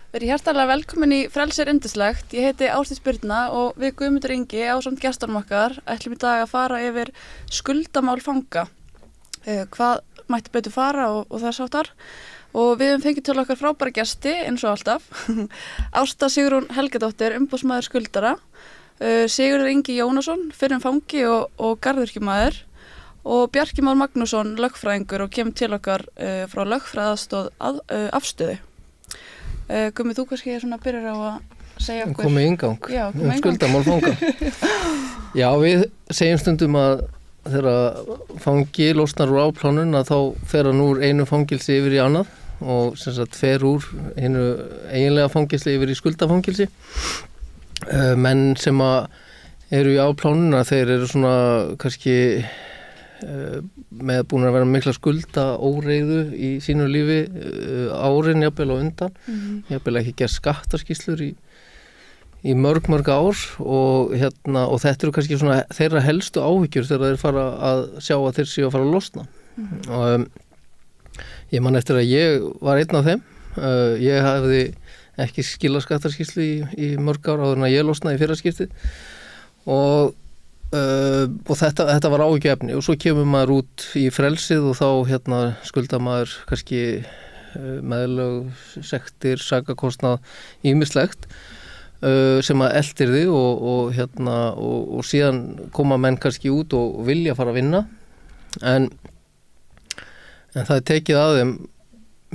Verið hjartanlega velkomin í Frelsi er yndislegt. Ég heiti Ásdís Birna og við Guðmundur Ingi ásamt gestunum okkar ætlum í dag að fara yfir skuldamál fanga. Hvað mætti betur fara og þess áttar. Og við höfum fengið til okkar frábæra gesti eins og alltaf. Ásta Sigrún Helgadóttir, umboðsmaður skuldara. Sigurður Ingi Jónasson, fyrrum fangi og garðyrkjumaður. Og Bjarki Már Magnússon, lögfræðingur og kemur til okkar frá lögfræðastoð afstöðu. Gummi, þú kannski byrjar á að segja okkur. Komið ingang skuldamál fanga. Já, við segjum stundum að þegar fangi losnar úr afplánun að þá fer hann úr einu fangilsi yfir í annað og sem sagt fer úr einu eiginlega fangilsi yfir í skuldafangilsi. Menn sem að eru í afplánun að þeir eru svona kannski með búin að vera mikla skulda óreiðu í sínu lífi árin jafnvel á undan jafnvel ekki gert skattaskýrslur í mörg ár og þetta eru kannski svona þeirra helstu áhyggjur þegar þeir fara að sjá að þeir séu að fara að losna og ég man eftir að ég var einn af þeim ég hafði ekki skilað skattaskýrslu í mörg ár áður en að ég losnaði í fyrra skiptið og þetta var áhyggjuefni og svo kemur maður út í frelsið og þá skuldar maður kannski meðlög, sektir, sakakostnað ýmislegt sem að eltir þig og síðan koma menn kannski út og vilja fara að vinna en það er tekið af þeim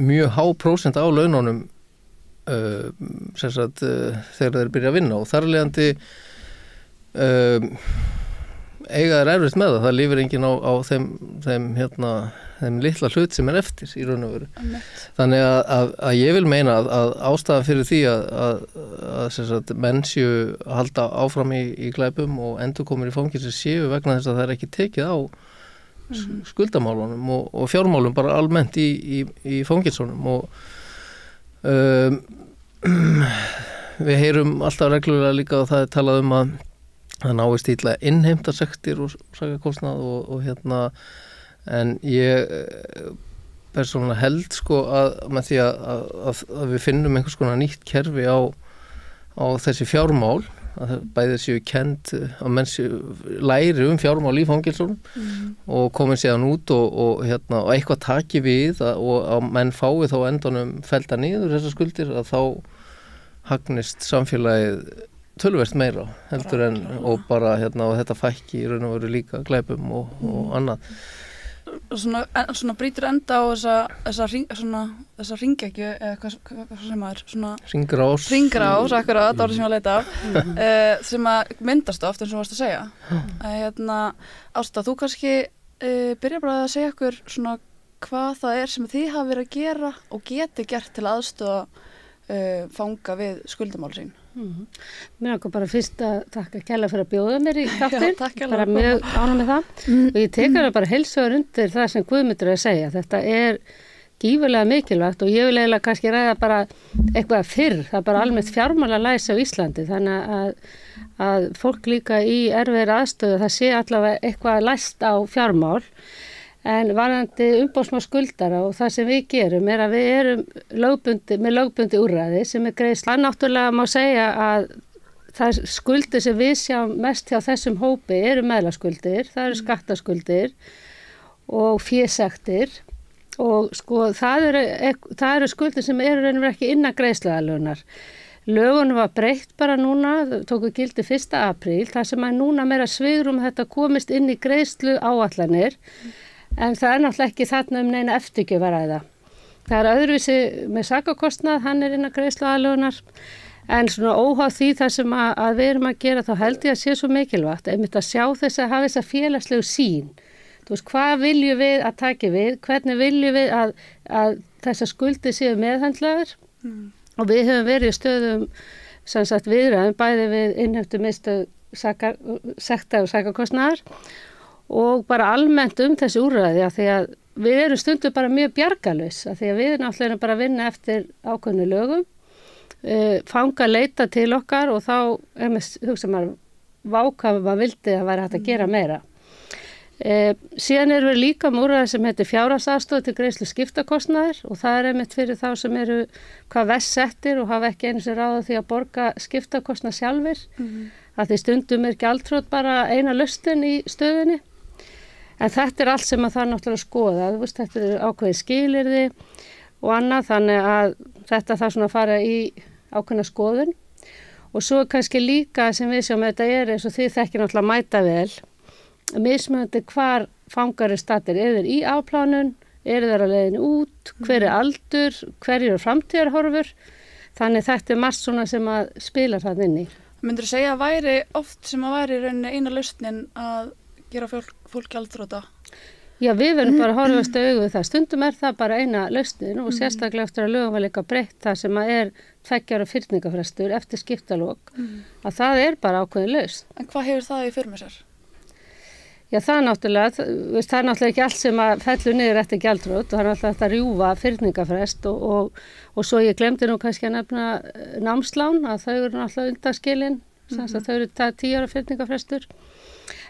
mjög há prósent á laununum sem sagt þegar þeir byrja að vinna og þar leiðandi eiga þær erfitt með það lifir enginn á þeim litla hlut sem er eftir í raun og veru. Þannig að ég vil meina að ástæðan fyrir því að menn séu halda áfram í glæpum og endurkomur í fangilsi séu vegna þess að það er ekki tekið á skuldamálunum og fjármálum bara almennt í fangilsunum og við heyrum alltaf reglulega líka og það er talað um að það náist illa innheimta sektir og sakakostnað og en ég persónulega held sko að með því að við finnum einhvers konar nýtt kerfi á þessi fjármál að bæði séu kennd að menn séu læri fjármál í fangilsunum og komin síðan út og eitthvað taki við og að menn fái þá endanum fellda niður þessar skuldir að þá hagnist samfélagið töluvert meira heldur en og bara og þetta fækki í raun og veru líka glæpum og annað. Svona brýtur enda á þessa hringekju eða hvað sem er hringrás akkurat orðið sem ég að leita af sem að myndast oft eins og varst að segja. Ásta, þú kannski byrja bara að segja okkur svona hvað það er sem þið hafa verið að gera og geti gert til aðstoða fanga við skuldamál sín. Mér langar bara fyrst að þakka kærlega fyrir að bjóða mér í þáttinn, bara mjög ánægð með það og ég tek það bara heils hugar undir það sem Guðmundur er að segja. Þetta er gífurlega mikilvægt og ég vil eiginlega kannski ræða bara eitthvað fyrr, það er bara almennt fjármálalæsi á Íslandi þannig að fólk líka í erfiðri aðstöðu það sé allavega eitthvað læst á fjármál. En varðandi umboðsmaður skuldara og það sem við gerum er að við erum með lögbundi úrræði sem er greiðsla. Náttúrulega má segja að það skuldir sem við sjáum mest hjá þessum hópi eru meðlagsskuldir, það eru skattaskuldir og fésektir og sko það eru skuldir sem eru raunverulega ekki innan greiðsluaðlögunar. Lögunum var breytt bara núna, tóku gildi 1. apríl, þar sem að núna meira svigrúm þetta komist inn í greiðslu áætlanir. En það er náttúrulega ekki þarna neina eftirgjöf að ræða. Það er öðruvísi með sakakostnað, hann er innan greiðsluaðlögunar. En svona óháð því það sem að við erum að gera þá held ég að sé svo mikilvægt. Einmitt að sjá þess að hafa þessa félagslegu sýn. Þú veist, hvað viljum við að taki við? Hvernig viljum við að þessa skuldi séu meðhandlaður? Og við höfum verið í stöðum sem sagt viðræðum bæði við innheimtumiðstöð sekta og sakakostnaðar. Og bara almennt þessi úrræði að því að við erum stundum bara mjög bjargarlaus að því að við náttúrulega bara að vinna eftir ákveðnu lögum, fanga leita til okkar og þá hugsa maður váka maður vildi að væri hægt að gera meira. Síðan erum við líka með úrræði sem heitir fjárhagsaðstoð til greiðslu skiptakostnaðar og það einmitt fyrir þá sem eru hvað verst settir og hafa ekki einu sem ráða því að borga skiptakostnað sjálfir. Að því stundum gjaldþrot bara eina lausnin í stöðunni. En þetta allt sem að það náttúrulega skoða. Þú veist, þetta ákveðið skilyrði og annað, þannig að þetta þarf svona að fara í ákveðna skoðun. Og svo kannski líka sem við sjáum þetta eins og þið þekkir náttúrulega mæta vel. Mismunandi hvar fangar stattir, þeir í afplánun, þeir á leiðinni út, hver aldur, hverjir framtíðarhorfur, þannig þetta margt svona sem að spila það inn í. Myndirðu segja að væri oft sem að væri rauninni eina lausnin að gera fólk gjaldþrota? Já, við verðum bara að horfast augu það, stundum það bara eina lausnin og sérstaklega eftir að lögum var líka breytt það sem að 2 ára fyrningafrestur eftir skiptalok, að það bara ákveðin lausn. En hvað hefur það í för með sér? Já, það er náttúrulega ekki allt sem að fellur niður eftir gjaldþrot og það er alltaf að rjúfa fyrningafrest og svo ég glemdi nú kannski að nefna námslán að þau eru náttúrulega undanskilin, þau eru 10 ára fyrningafrestur.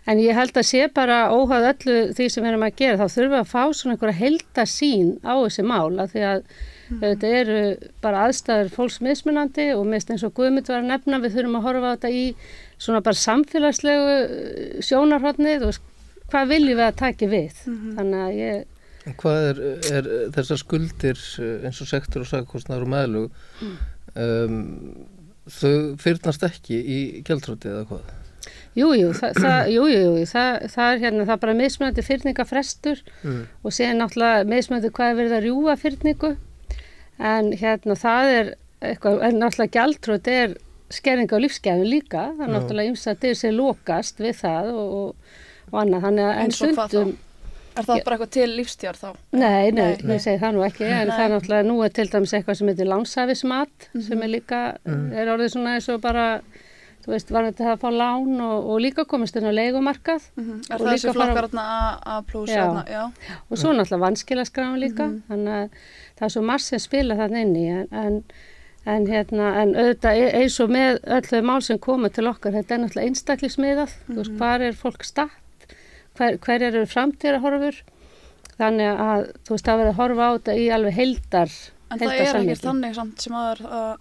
En ég held að sé bara óháð öllu því sem við erum að gera, þá þurfum við að fá svona einhverja heildarsýn á þessi mál af því að þetta eru bara aðstæður fólks mismunandi og mest eins og Guðmund var að nefna, við þurfum að horfa á þetta í svona bara samfélagslegu sjónarhornið og hvað viljum við að taki við. Þannig að ég... Hvað er þessar skuldir eins og sektor og sakarkostnaðar og meðlög, þau fyrnast ekki í gjaldþroti eða hvað? Jú, það er bara mismunandi fyrningafrestur og síðan náttúrulega mismunandi hvað verið að rjúfa fyrningu en það eitthvað, en náttúrulega gjaldþrot skerðing á lífsgæðum líka, það er náttúrulega ýmsar dyr sem lokast við það og annað, þannig að en stundum... Er það bara eitthvað til lífstíðar þá? Nei, ég segi það nú ekki, en það er náttúrulega nú til dæmis eitthvað sem heitir lánshæfismat sem líka, orðið svona eins og bara þú veist, var þetta að fá lán og líka komist inn á leigumarkað. Er það þessi flokkar A plus? Já. Og svo náttúrulega vanskilaskráin líka, þannig að það er svo margt sem spila þarna inn í, en auðvitað eins og með öll þau mál sem koma til okkar, þetta er náttúrulega einstaklismiðað, þú veist, hvar er fólk statt, hver eru framtíðarhorfur, þannig að þú veist, það verður að horfa á þetta í alveg heildar En það er ekkert þannig samt sem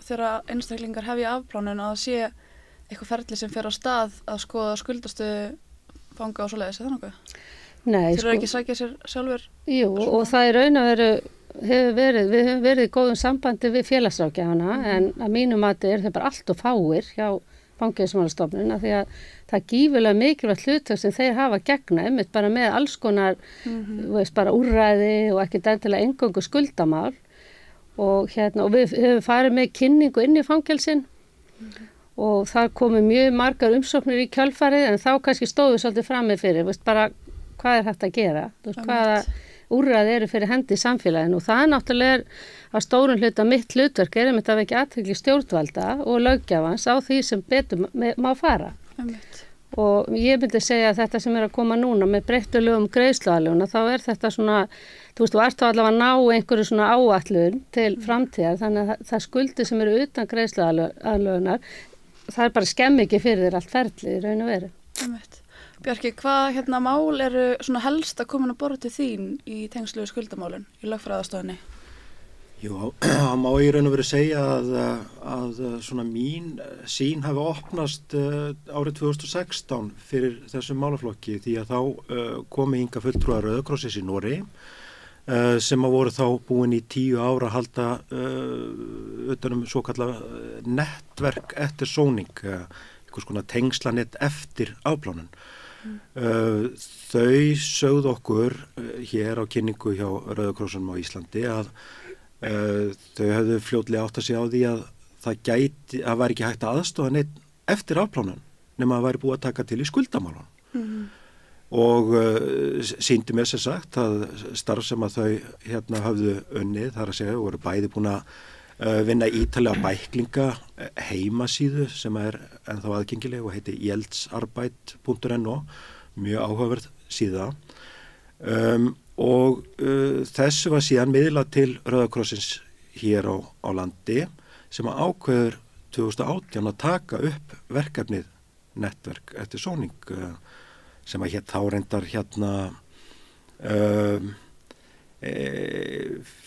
þegar einstaklingar hefja afplánun að sé eitthvað ferli sem fer á stað að skoða skuldastöðu fanga og svoleiðis, er það nokkuð? Nei, Þeir eru ekki að sækja sér sjálfur? Jú, og það í raun og veru við höfum verið í góðum sambandi við félagsráðgjafana en að mínu mati þau bara allt og fáir hjá Fangelsismálastofnun af því að það er gífurlega mikilvægt hlutverk sem þeir hafa gegna einmitt bara með alls konar veist, bara úrræði og ekki endilega eingöngu skuldamál og við höfum farið með kynningu inn í fangelsin og það komu mjög margar umsóknir í kjölfarið en þá kannski stóðu svolítið frammi fyrir, veist, bara hvað er hægt að gera, veist, hvaða úrræði eru fyrir hendi í samfélaginu og það er náttúrulega að stórum hluta mitt hlutverk einmitt að vekja athygli stjórnvalda og löggjafans á því sem betur má fara. Og ég myndi segja að þetta sem er að koma núna með breyttu lögum greiðsluaðlöguna þá er þetta svona, þú veist, þú ert þá allavega að ná einhverju svona áætlun til framtíðar þannig að það skuldi sem eru utan greiðsluaðlögunar það er bara skemmi ekki fyrir þér allt ferli í raun og veru. Bjarki, hvað mál eru svona helst að koma að borða til þín í tengslu skuldamálun í lögfræðastofnunni? Jú, það má í raun og veru segja að svona mín sýn hafi opnast árið 2016 fyrir þessum málaflokki því að þá komi hingað fulltrúar Rauða krossins í Noregi sem að voru þá búin í 10 ára að halda utanum svo kallað nettverk eftir sóning, einhvers konar tengslanett eftir afplánun. Þau sögðu okkur hér á kynningu hjá Rauða krossinum á Íslandi að þau hefðu fljótlega átt að segja á því að það væri ekki hægt að aðstofa neitt eftir afplánun nema að væri búið að taka til í skuldamálun. Og sýndi mér sem sagt að starf sem að þau hafðu unnið, þar að segja, voru bæði búin að vinna ítalega bæklinga heimasíðu sem er ennþá aðgengileg og heiti jeldsarbeit.no, mjög áhugaverð síða. Og þessu var síðan miðlað til Rauða krossins hér á landi sem að ákveður 2018 að taka upp verkefnið nettverk eftir sóning sem að hér þá reyndar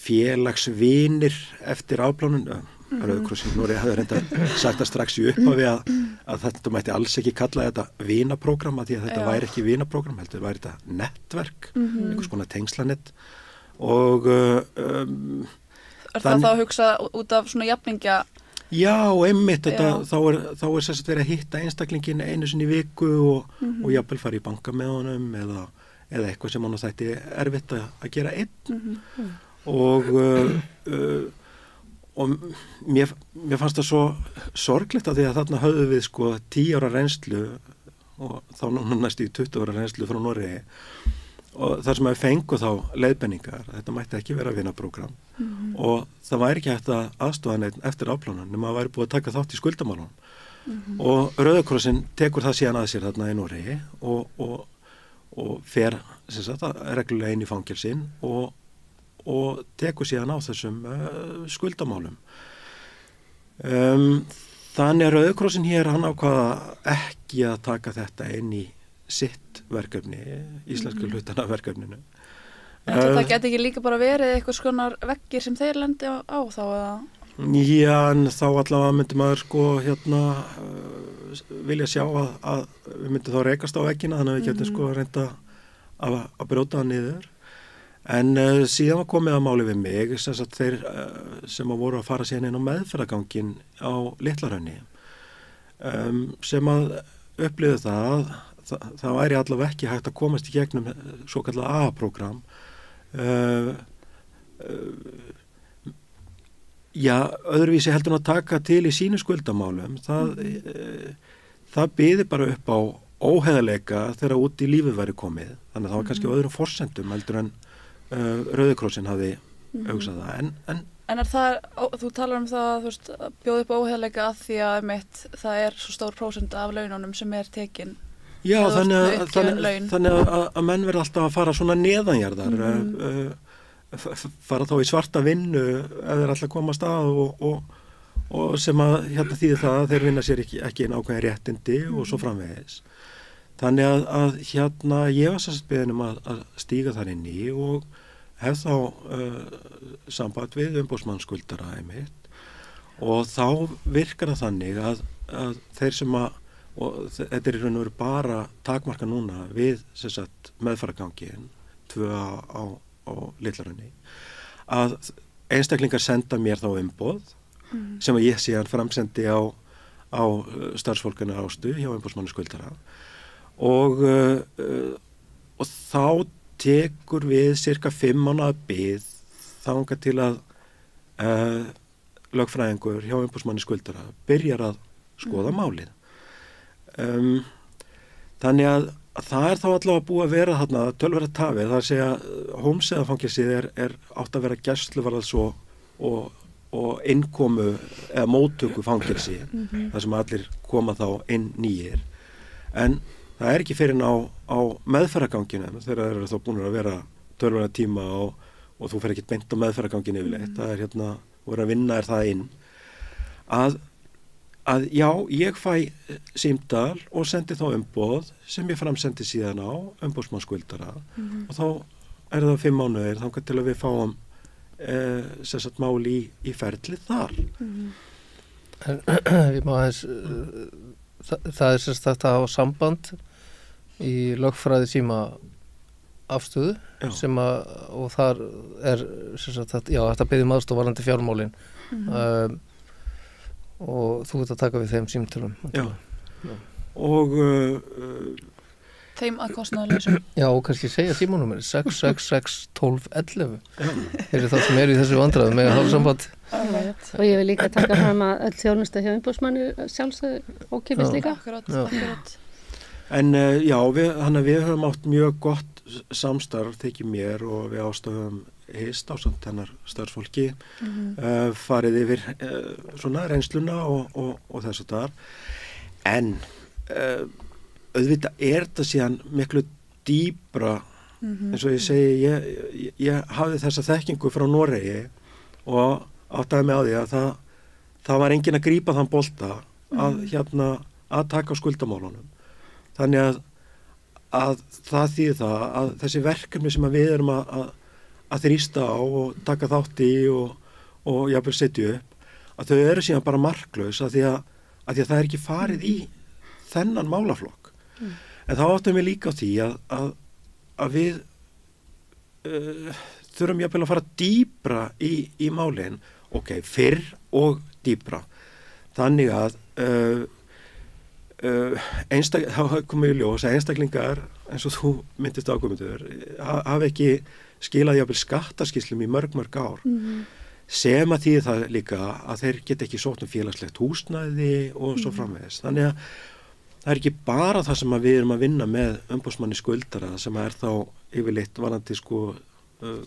félagsvinir eftir afplánun. Rauðkrossinn Noregi hafði reyndar sagt það strax í upphafi að þetta mætti alls ekki kalla þetta vinaprógram, því að þetta væri ekki vinaprógram, heldur væri þetta nettverk, einhvers konar tengslanett. Og það þá að hugsa út af svona jafningja? Já, einmitt, þá er sérst verið að hitta einstaklingin einu sinni í viku og jafnvel fara í banka með honum eða eitthvað sem hann þætti erfitt að gera einn. Og mér fannst það svo sorglegt að því að þarna höfðu við 10 ára reynslu og þá næstu í 20 ára reynslu frá Noregi og þar sem við fengu þá leiðbenningar, þetta mætti ekki vera vinaprógram og það væri ekki hægt að aðstofa neitt eftir afplánan nema að væri búið að taka þátt í skuldamálunum og Rauðakrossin tekur það síðan að sér þarna í Noregi og fer reglulega inn í fangelsinn og tekur síðan á þessum skuldamálum. Þannig að Rauðakrossin hér hann ákvaða ekki að taka þetta inn í sitt verkefni, íslenska hlutana verkefninu. Það geti ekki líka bara verið eitthvað skonar veggir sem þeir lendi á þá eða? Já, en þá allavega myndi maður vilja sjá að við myndum þá rekast á veggina þannig að við getum reynda að brjóta það niður. En síðan var komið að máli við mig þeir sem voru að fara síðan inn á meðferðarganginn á Litla-Hrauni sem að upplifðu það væri allavega ekki hægt að komast í gegnum svo kallað A-prógram öðruvísi heldur að taka til í sínu skuldamálum það byði bara upp á óheiðarleika þegar út í lífið væri komið þannig að það var kannski öðrum forsendum heldur en Rauðakrossin hafði hugsað það En er það, þú talar um það að bjóða upp óheiðarleika að því að það er svo stór prósent af laununum sem er tekin. Já, þannig að menn verða alltaf að fara svona neðanjarðar, fara þá í svarta vinnu ef þeir alltaf komast að og sem að þýðir það að þeir vinna sér ekki ákveðin réttindi og svo framvegis. Þannig að ég var sérst beðin að stíga þar inn í og hef þá samband við umboðsmannsskuldara einmitt og þá virkar það þannig að þeir sem og þetta er í raun og veru bara takmarka núna við meðfaragangin 2 á Litla-Hrauni að einstaklingar senda mér þá umboð sem að ég síðan framsendi á starfsfólkuna Ástu hjá umboðsmannsskuldara og þá tekur við cirka 5 mánaða bið þangað til að lögfræðingur hjá umboðsmannsskuldara byrjar að skoða málið. Þannig að það er þá allavega búið að vera þarna tölverða tafið, það er að segja Hólmsheiðarfangelsið er átt að vera gæsluvarðals og innkomu eða móttöku fangelsi þar sem allir koma þá inn nýjir en það er ekki fyrir á meðferðarganginu þegar þeir eru þá búin að vera tölverða tíma og þú fer ekki beint á meðferðarganginu yfirleitt, það er voru að vinna það inn að já, ég fæ símtal og sendi þá umboð sem ég framsendi síðan á umboðsmannsskuldara og þá er það 5 mánuðir þangað til að við fáum mál í ferli þar. Við má aðeins það er þetta á samband í lögfræði síma afstöðu sem og þar er þetta beðið aðstoð varðandi fjármálin og þú ert að taka við þeim símtölum. Já. Og þeim að kostnaðarlausum. Já, og kannski segja símanúmer 6661211 fyrir þá sem eru í þessu vandræðum með að hafa samband. Og ég vil líka taka fram að öll þjónusta hjá umboðsmanni sjálfsögðu ókeypis líka. Akkurat. En við höfum átt mjög gott samstarf þykir mér og við Ástafum hist ásamt hennar starfsfólki farið yfir svona reynsluna og þess að þar en auðvitað er þetta síðan miklu dýpra eins og ég segi ég hafði þessa þekkingu frá Noregi og áttaði mig á því að það var enginn að grípa þann bolta að taka á skuldamálunum þannig að það þýðir það að þessi verkefni sem við erum að þrýsta á og taka þátt í og jafnvel setja upp, að þau eru síðan bara marklaus að því að það er ekki farið í þennan málaflokk. En þá áttum við líka á því að við þurfum jafnvel að fara dýpra í málin, fyrr og dýpra. Þannig að þá komum við í ljós að einstaklingar, eins og þú myndist á Guðmundur, hafi ekki skilað jafnvel skattaskýrslum í mörg ár. Sem að þýðir það líka að þeir geta ekki sótt félagslegt húsnæði og svo framvegis. Þannig að það er ekki bara það sem við erum að vinna með umboðsmanni skuldara sem er þá yfirleitt varðandi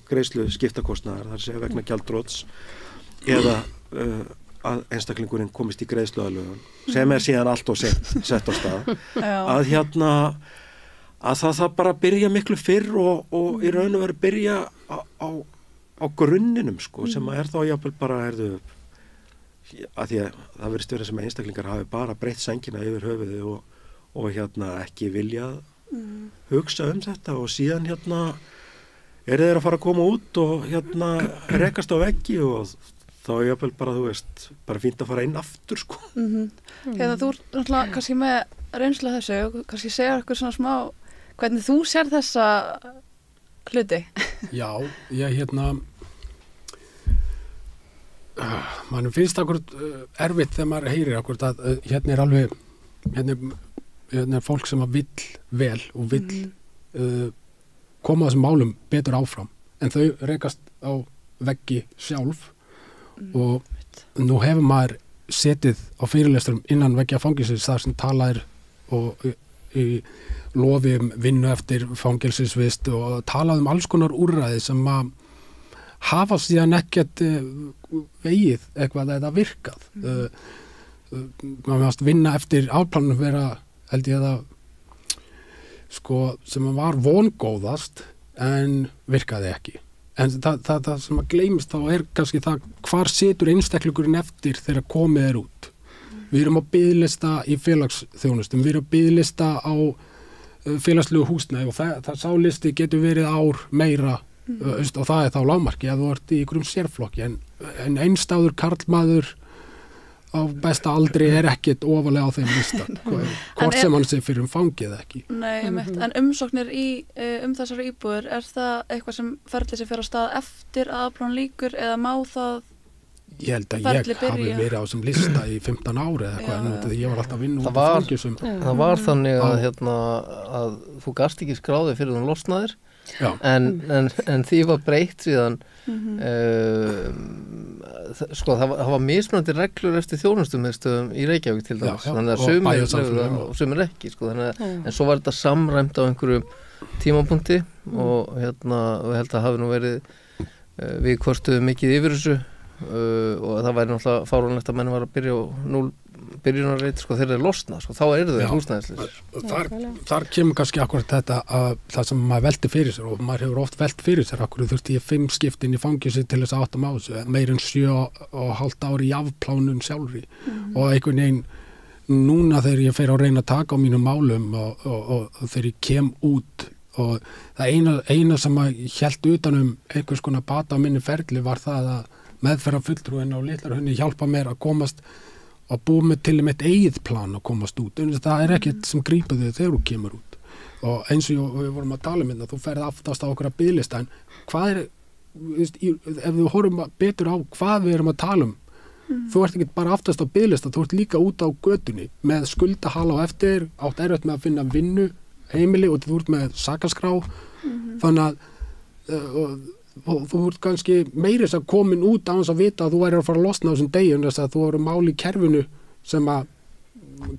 greiðslu skiptakostnaðar, þar sé vegna gjaldþrots eða að einstaklingurinn komist í greiðsluaðlögun sem er síðan allt og sett á stað að það bara byrja miklu fyrr og í raun og veru byrja á grunninum sem er þá jafnvel bara að því að það verið stöður sem einstaklingar hafi bara breytt sængina yfir höfuði og ekki viljað hugsa þetta og síðan eru þeir að fara að koma út og rekast á veggi og þá er jafnvel bara, bara fínt að fara inn aftur, Þú ert náttúrulega kannski með reynslu þessu og kannski segja okkur svona smá hvernig þú sér þessa hluti. Já, ég mann finnst akkurat erfitt þegar maður heyrir akkurat að er alveg, er fólk sem að vill vel og vill koma þessum málum betur áfram, en þau rekast á veggi sjálf. Og nú hefur maður setið á fyrirlesturum innan veggja fangelsins þar sem talaðir og í lofi vinnu eftir fangelsisvist og talað alls konar úrræði sem að hafa síðan ekkert vegið eitthvað eða virkað. Maður mást vinna eftir afplánum vera, held ég að sem var vongóðast en virkaði ekki. En það sem að gleymist þá er kannski það hvar situr einstaklingurinn eftir þegar komið út. Við erum á biðlista í félagsþjónustum, við erum á biðlista á félagslegu húsnæði og það sálisti getur verið ár meira og það er þá lágmarki að þú ert í einhverjum sérflokki en einstæður karlmaður á besta aldri er ekkert ofalega á þeim listan hvort sem hann sé fyrir fangið ekki. Nei, en umsóknir þessari íbúður, er það eitthvað sem ferli sem fer á stað eftir að afplán lýkur eða má það Ég held að ég hafi verið á þessum lista í 15 ári eða eitthvað, en ég var alltaf að vinna út af fangjusum. Það var þannig að þú gast ekki skráði fyrir þú losnaðir, en því var breytt síðan það var mismunandi reglur eftir þjónustumiðstöðum í Reykjavík til dæmis, þannig að sumir ekki, en svo var þetta samræmt á einhverjum tímapunkti og ég held að hafi nú verið við kvörstuðum mikið yfir þessu og það væri náttúrulega fáránlegt að menn var að byrja á byrjunarreit þegar þeir losna, þá eru þau húsnæðisleysir. Þar kemur kannski akkurat þetta að það sem maður velti fyrir sér og maður hefur oft velt fyrir sér akkur þurfti ég 5 skiptin í fangelsi til þess að átta mig á þessu, meir en 7,5 ári í afplánun sjálfri og einhvern veginn núna þegar ég fer að reyna að taka á mínum málum og þegar ég kem út og það eina sem að hélt utanum einhvers konar bata á minni ferli var það að meðferðarfulltrúinn á Litlarhrauni hjálpa mér að komast og búa með til mitt eigið plan að komast út. Það er ekkert sem grípur þau þegar þú kemur út. Og eins og við vorum að tala um þú ferð aftast á okkur að biðlista, en hvað er, ef við horfum betur á hvað við erum að tala þú ert ekki bara aftast á biðlista, þú ert líka út á götunni með skuldahala á eftir, átt erfitt með að finna vinnu, heimili og þú ert með sakaskrá, þannig að og þú ert kannski meiris að komin út á þess að vita að þú væri að fara að losna á þessum degi þess að þú eru mál í kerfinu sem að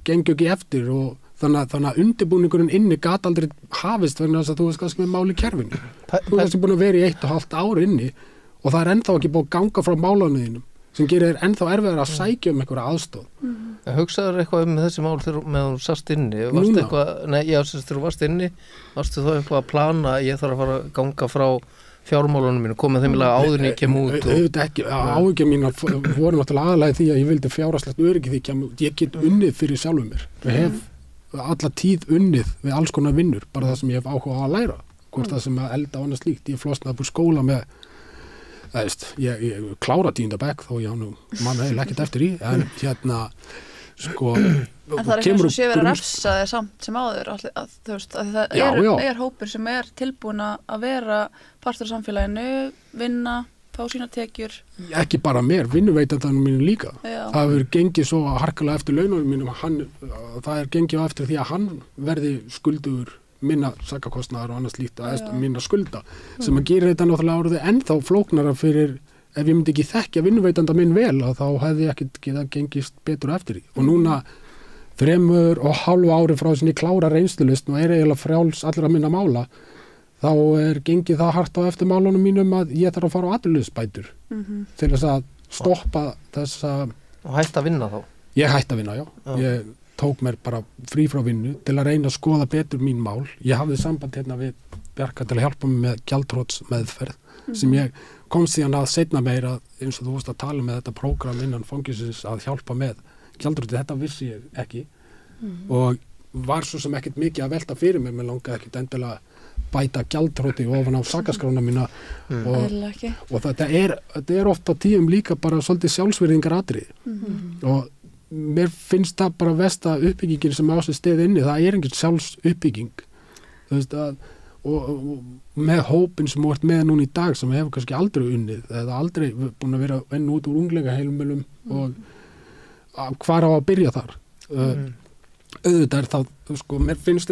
gengur ekki eftir og þannig að undirbúningurinn inni gat aldrei hafist vegna þess að þú veist kannski með mál í kerfinu. Þú ert kannski búin að vera í 1,5 ár inni og það er ennþá ekki búin að ganga frá málanuðinum sem gerir þér ennþá erfiðar að sækja einhverja aðstoð. Hugsaður eitthvað þessi mál meðan þú sast inni? Þegar þú varst inni, varstu þá eitthvað að plana ég þarf að fara að ganga frá fjármálunum mínu, komið þeimilega áður en ég kem út auðvitað ekki, áhyggjur mínar voru náttúrulega aðalagi því að ég vildi fjárhagslegt öryggi því ég kem út, ég get unnið fyrir sjálfum mér, ég hef alla tíð unnið við alls konar vinnur, bara það sem ég hef áhuga á að læra, hvort það sem að elda og annað slíkt. Ég flosnaði upp úr skóla með, ég klára 10. bekk þó ég á nú mann eiginlega ekkert eftir í, en sko... En það ekki eins og sé verið að refsa þér samt sem áður, þú veist, að það er hópur sem er tilbúin að vera partur af samfélaginu, vinna, fá sína tekjur. Ekki bara mér, vinnuveitandanum mínum líka. Það hefur gengið svo harkalega eftir laununum mínum, það er gengið á eftir því að hann verði skuldugur minna sakakostnaðar og annars slíkt að minna skulda, sem að gera þetta náttúrulega orðið ennþá flóknara fyrir, ef ég myndi ekki þekkja vinnuveitanda minn vel, þá hefði ég ekkert getað gengist betur eftir því. Og núna 3,5 ári frá sinni klára reynslulist og er eiginlega frjáls allra minna mála, þá er gengið það hart á eftir málunum mínum að ég þarf að fara á atvinnuleysisbætur til þess að stoppa þessa... Og hætt að vinna þá? Ég hætt að vinna, já. Ég tók mér bara frí frá vinnu til að reyna að skoða betur mín mál. Ég hafði samband hérna við Bjarka til að hjálpa mig með gjaldþrotsmeðferð sem ég kom síðan að seinna meira, eins og þú varst að tala með þetta prógram innan fangelsins að hjálpa með gjaldþroti, þetta vissi ég ekki og var svo sem ekkert mikið að velta fyrir mér langaði ekkert endilega bæta gjaldþroti ofan á sakaskrána mína og þetta er oft á tíum líka bara svolítið sjálfsvirðingar atriði og mér finnst það bara versta uppbyggingin sem á sér stið inni, það er engin sjálfsuppbygging, þú veist að og með hópin sem þú ert með núna í dag sem hefur kannski aldrei unnið eða aldrei búin að vera enn út úr unglingaheimilum og hvar á að byrja þar auðvitað er það, sko, mér finnst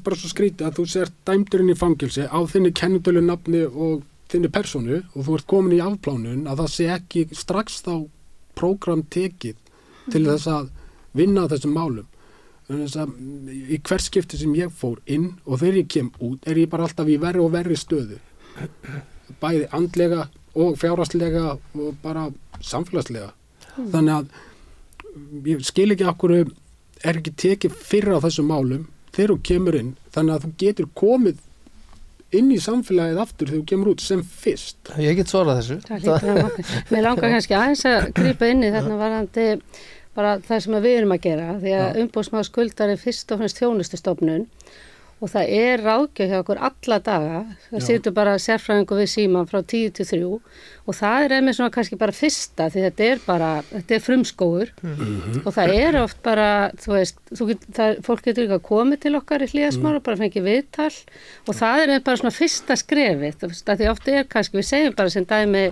bara svo skrítið að þú sért dæmdur inn í fangelsi á þinni kennitölu nafni og þinni persónu og þú ert komin í afplánun að það sé ekki strax þá prógram tekið til þess að vinna þessum málum. Þess að í hvert skipti sem ég fór inn og þegar ég kem út er ég bara alltaf í verri og verri stöðu bæði andlega og fjárhagslega og bara samfélagslega þannig að ég skil ekki okkur er ekki tekið fyrir á þessum málum þegar þú kemur inn þannig að þú getur komið inn í samfélagið aftur þegar þú kemur út sem fyrst. Ég get svarað þessu. Mér langar kannski aðeins að grípa inn í þarna varðandi bara það sem við erum að gera því að umboðsmaður skuldar er fyrst og fremst þjónustustofnun og það er ráðgjöf hjá okkur alla daga, það situr bara sérfræðingur við síman frá 10 til 3 og það er einmitt svona kannski bara fyrsta því þetta er frumskógur og það er oft bara, þú veist, fólk getur líka komið til okkar í hlýðasmál og bara fengið viðtal og það er bara svona fyrsta skrefið, þú veist, að því oft er kannski, við segjum bara sem dæmi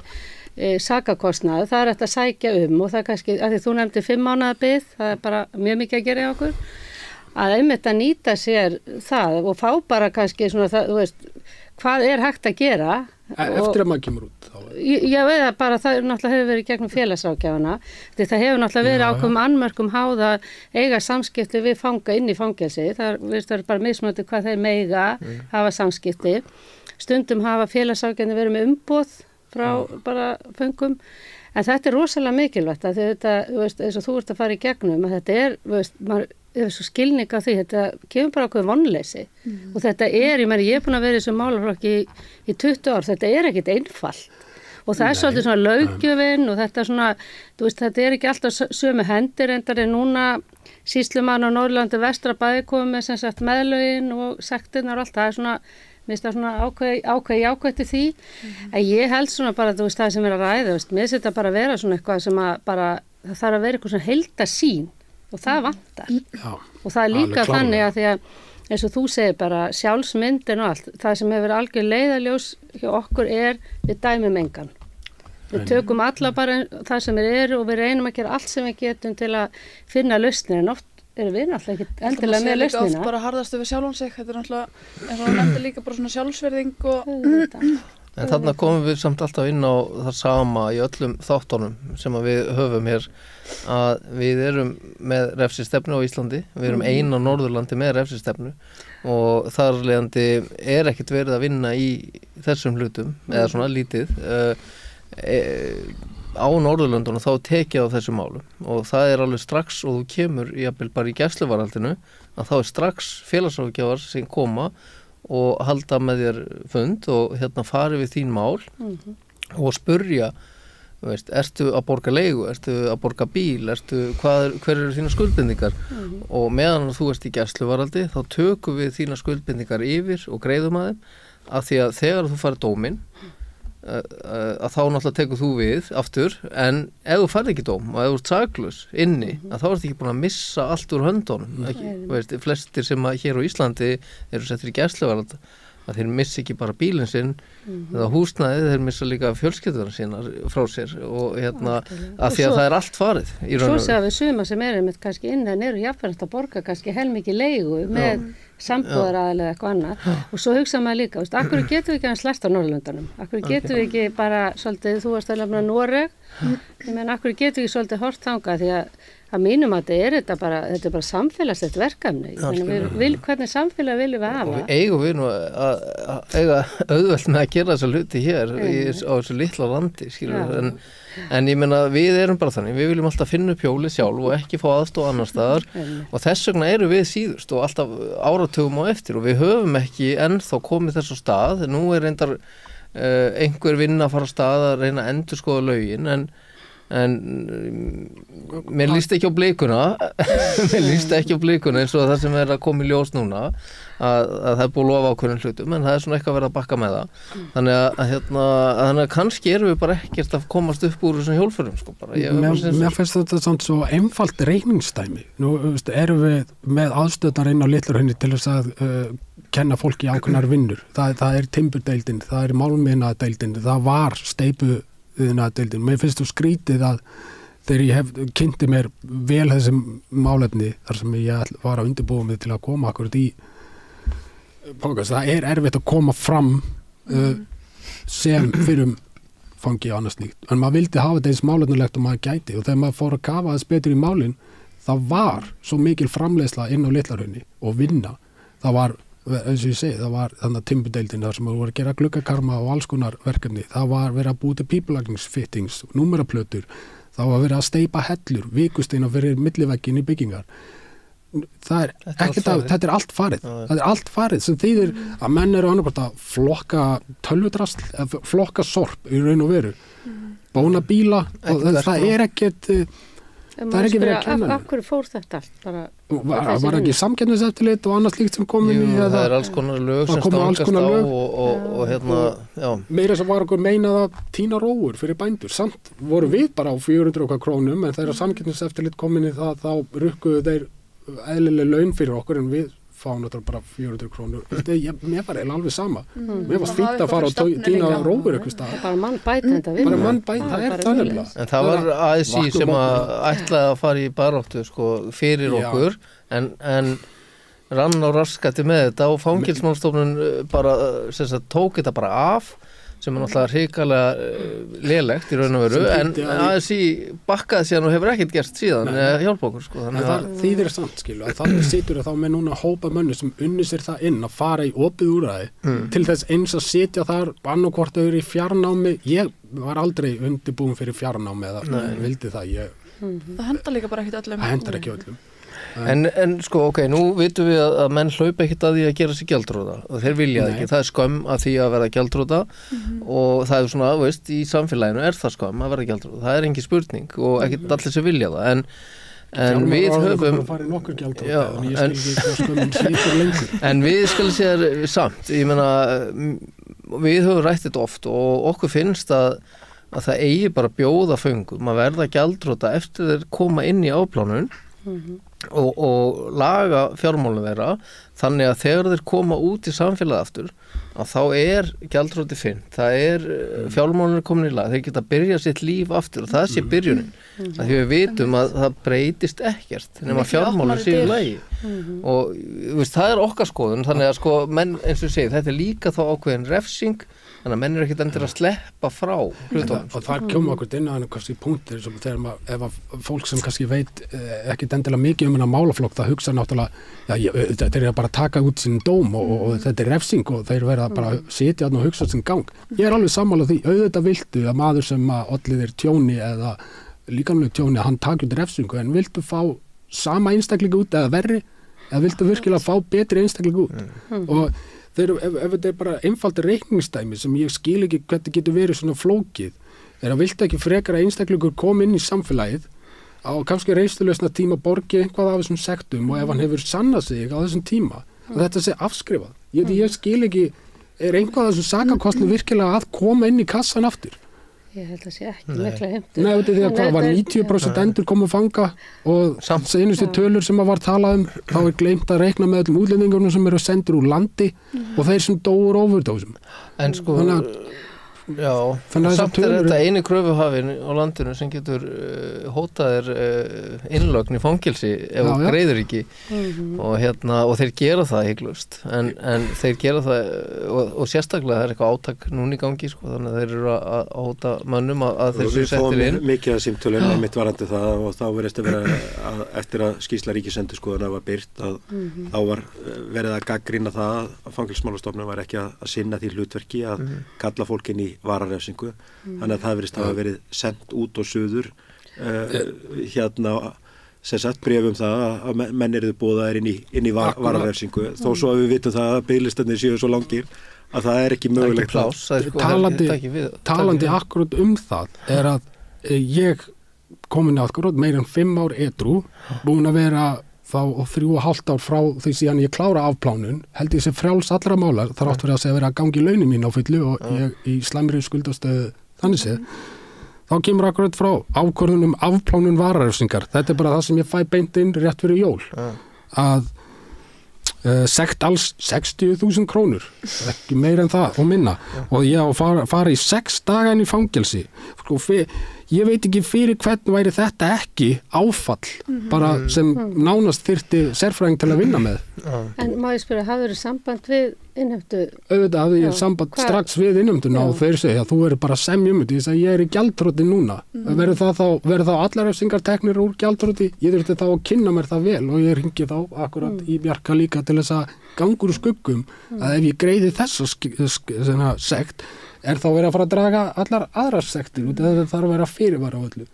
sakakostnað, það er eftir að sækja og það er kannski, að því þú nefndi 5 mánaða bið, það er bara mjög mikið að gera hjá okkur að einmitt að nýta sér það og fá bara kannski svona það, þú veist, hvað er hægt að gera eftir að maður kemur út þá. Já, eða bara það náttúrulega hefur verið gegnum félagsráðgjafana því það hefur náttúrulega verið ákveðum annmörkum háð að eiga samskipti við fanga inn í fangelsi, það er bara mismunandi hvað þeir mega hafa samskipti, stundum hafa félagsráðgjafana verið með umboð frá bara föngum en þetta er rosalega mikilvægt að þetta, þú veist, eins og þú ert að fara í gegnum að þetta er, þú veist, maður er svo skilning af því, þetta kemur bara okkur vonleysi og þetta er, ég er búin að vera í þessum málaflokki í 20 ár, þetta er ekkit einfalt og það er svolítið svona löggjöfin og þetta svona, þú veist, þetta er ekki alltaf sömu hendir endar er núna sýslumann á Norðurlandi vestra bæði komið með sem sagt meðlögin og sektirnar og allt, það er svona mér finnst það svona ákveði jákvætti því en ég held svona bara, þú veist, það sem er að ræða, mér finnst þetta bara að vera svona eitthvað sem að bara, það þarf að vera eitthvað svona heildarsýn og það vantar og það er líka þannig að því að eins og þú segir bara sjálfsmyndin og allt, það sem hefur algjör leiðarljós hjá okkur er við dæmum engan. Við tökum alla bara það sem og við reynum að gera allt sem við getum til að finna lausnir en oft erum við náttúrulega ekki endilega með lausnina. Það er bara harðastu við sjálfum sig, þetta er náttúrulega, eins og það nefndi líka bara svona sjálfsverðing og... En þarna komum við samt alltaf inn á það sama í öllum þáttunum sem að við höfum hér að við erum með refsistefnu á Íslandi, við erum eina á Norðurlandi með refsistefnu og þar leiðandi er ekkert verið að vinna í þessum hlutum eða svona lítið á Norðurlöndunum þá tekið á þessum málum og það er alveg strax og þú kemur jafnvel bara í gæsluvarðhaldinu að þá er strax félagsráðgjafar sem koma og halda með þér fund og hérna fari við þín mál og spurja ertu að borga leigu, ertu að borga bíl, hver eru þína skuldbindingar og meðan þú ert í gæsluvarðhaldi þá tökum við þína skuldbindingar yfir og greiðum að þeim af því að þegar þú farið dóminn að þá náttúrulega tekur þú við aftur en ef þú farið ekki dóm og ef þú ert saklaus inni að þá ertu ekki búin að missa allt úr höndunum flestir sem hér á Íslandi eru settir í gæsluvarðhald að þeir missi ekki bara bílinn sinn eða húsnæðið, þeir missa líka fjölskyldunar sínar frá sér og að því að það allt farið í raun og veru. Svo séum við suma sem með kannski innan eru jafnvægt að borga kannski heilmikið leigu með sambúðaraðilega eða eitthvað annað og svo hugsa maður líka, akkur getum við ekki að slæst á Norðurlöndunum, akkur getum við ekki bara svolítið, þú varst að lefna Noreg ég meina, akkur getum við ekki svolítið hort þangað því að mínum að þetta er bara samfélagslegt verkefni hvernig samfélag viljum við hafa og eigum við nú að eiga auðvelt með að gera þessa hluti hér á þessu litla landi en ég meina við erum bara þannig við viljum alltaf finna upp hjólið sjálf og ekki fá aðstoð annar staðar og þess vegna eru við síðust og alltaf áratugum á eftir og við höfum ekki ennþá komið þess á stað nú reyndar einhver vinna að fara á stað að reyna að endurskoða lögin en mér líst ekki á blikuna eins og það sem að koma í ljós núna að það búið að lofa ákveðnum hlutum en það svona eitthvað verið að bakka með það þannig að kannski erum við bara ekkert að komast upp úr þessum hjólförum sko, Mér finnst þetta samt svo einfalt reikningsdæmi nú erum við með aðstöðnar inn á Litlahrauni til þess að kenna fólki ákveðnar vinnur það timburdeildin, það málminadeildin það var steypudeildin mér finnst þú skrítið að þegar ég kynnti mér vel þessi málefni þar sem ég var að undirbúa mig til að koma akkurat í pókast, það erfitt að koma fram sem fyrir fangi og annars slíkt en maður vildi hafa þetta eins málefnilegt og maður gæti og þegar maður fór að kafa þess betur í málin það var svo mikil framleiðsla inn á Litlahrauni og vinna það var, eins og ég segi, það var þannig að timburdeildin þar sem voru að gera gluggakarma og alls konar verkefni, það var verið að búti pípulagingsfittings, númeraplötur það var verið að steypa hellur, vikusteina fyrir milliveggjinn í byggingar þetta er allt farið það er allt farið sem þýðir að menn eru annarkvæmt að flokka tölvudrasl eða flokka sorp í raun og veru bóna bíla og það er ekkert það er ekki verið að kenna af hverju fór þetta allt var ekki samkeppniseftirlit og annað slíkt sem kom inn í það er alls konar lög sem stangast á og meira sem var okkur meinað að tína róur fyrir bændur samt voru við bara á 400 krónum en þegar samkeppniseftirlit kom inn í það þá rukkuðu þeir eðlileg laun fyrir okkur en við fáum þetta bara 400 krónur mér var eiginlega alveg sama mér var fínt að fara og tína rófur eitthvað stað bara mann bæta þetta vinna bara mann bæta, það er þannig en það var ASI sem að ætlaði að fara í baráttu sko, fyrir okkur en rann á raskati með þetta og Fangelsismálastofnun bara tók þetta bara af sem er náttúrulega hrikalega lélegt í raun og veru en ASI bakkaði síðan og hefur ekkert gert síðan hjálpa okkur sko, það þýðir samt skilu að þannig situr þá með núna hópa mönnu sem unni sér það inn að fara í opið úrræði til þess eins að sitja þar annarkvort þau eru í fjarnámi ég var aldrei undirbúin fyrir fjarnámi eða vildi það það hendar líka bara ekkert öllum það hendar ekki öllum En sko, nú vitum við að menn hlaupa ekkert að því að gera sig gjaldþrota og þeir vilja það ekki, það er skömm að því að vera gjaldþrota og það er svona, veist, í samfélaginu er það skömm að vera gjaldþrota, það er engin spurning og ekkert allir sem vilja það, en við höfum en við skalum segja samt, ég meina við höfum rætt þetta oft og okkur finnst að það eigi bara bjóða föngum að verða gjaldþrota eftir þeir koma inn í afplánun og laga fjármálum þeirra þannig að þegar þeir koma út í samfélagið aftur að þá er gjaldþroti finn, það er fjármálum komin í lag, þeir geta byrjað sitt líf aftur og það sé byrjunin að því við vitum að það breytist ekkert nema fjármálum séu í lagi og veist, það er okkar skoðun þannig að sko menn eins og segið þetta er líka þá ákveðin refsing þannig að menn eru ekkert endur að sleppa frá hlutunum. Og það kemur okkur inn að kannski punktir sem þegar ef fólk sem kannski veit ekkert endilega mikið þennan málaflokk það hugsa náttúrulega þeir eru bara að taka út sinn dóm og þetta er refsing og þeir verða bara að sitja þarna og hugsa sinn gang. Ég er alveg sammála því auðvitað viltu að maður sem olli þér tjóni eða líkamlegu tjóni hann taki út refsingu en viltu fá sama einstaklingu út eða verri eða viltu virkilega fá betri einstaklingu út og ef þetta er bara einfaldur reikningsdæmi sem ég skil ekki hvernig getur verið svona flókið að viltu ekki frekar að einstaklingur kom inn í samfélagið á kannski reynslulausna tíma borgi eitthvað af þessum sektum og ef hann hefur sannað sig á þessum tíma og þetta sé afskrifað. Ég skil ekki, einhvað af þessum sakakostnum virkilega að koma inn í kassan aftur? Ég held að sé ekki mikla heimtur. Nei, því að hvað var 90% endur komu fanga og seinustu tölur sem var talað þá gleymt að reikna með öllum útlendingunum sem eru sendir úr landi og þeir sem dóur overdósum. En sko, samt þetta eini kröfuhafinn á landinu sem getur hótaðir innlögn í fangilsi ef þú greiðir ekki og þeir gera það hygglust en þeir gera það og sérstaklega það eitthvað átak núna í gangi sko, þannig að þeir eru að hóta mönnum að þeir séu settir inn. Við fóum mikið að símtölunni mitt varandi það og þá verðist að vera eftir að skýrsla Ríkisendurskoðunar var birt að þá var verið að gagnrýna það að Fangelsismálastofnun var ekki að sinna því hlutverki að kalla fólkin í vararefsingu, þannig að það verið sendt út og suður sem sagt bréfum það að menn eruðu boðaðir inn í vararefsingu þó svo að við vitum það að biðlistarnir séu svo langir að það er ekki mögulegt talandi akkurat það er að ég komin akkurat meira en 5 ár edrú búin að vera þá 3,5 ár frá því síðan ég klára afplánun, held ég sem frjáls allra málar, þar átt verið að segja verið að gangi launin mín á fullu og ég í slæmri skuldastöðu þannig séð. Þá kemur akkurat frá ákvörðunum afplánun vararefsingar. Þetta er bara það sem ég fæ beint inn rétt fyrir jól. Að sekt alls 60.000 krónur, ekki meira en það og minna. Og ég á að fara í 6 daga inn í fangelsi. Sko, ég veit ekki fyrir hvern væri þetta ekki áfall, bara sem nánast þyrfti sérfræðing til að vinna með. En má ég spyrja, hafðu þið samband við innheimtu? Auðvitað hafði ég samband strax við innheimtuna og þeir segja að þú eru bara semjum þetta. Ég sagði ég er í gjaldþroti núna. Verður þá allar refsingar teknir úr gjaldþroti? Ég þurfti þá að kynna mér það vel og ég hringi þá akkurat í Bjarka líka til þess að gangur úr skuggum að ef ég greiði þessa sekt er þá verið að fara að draga allar aðrar sektir út eða það þarf að vera fyrirvara á öllu.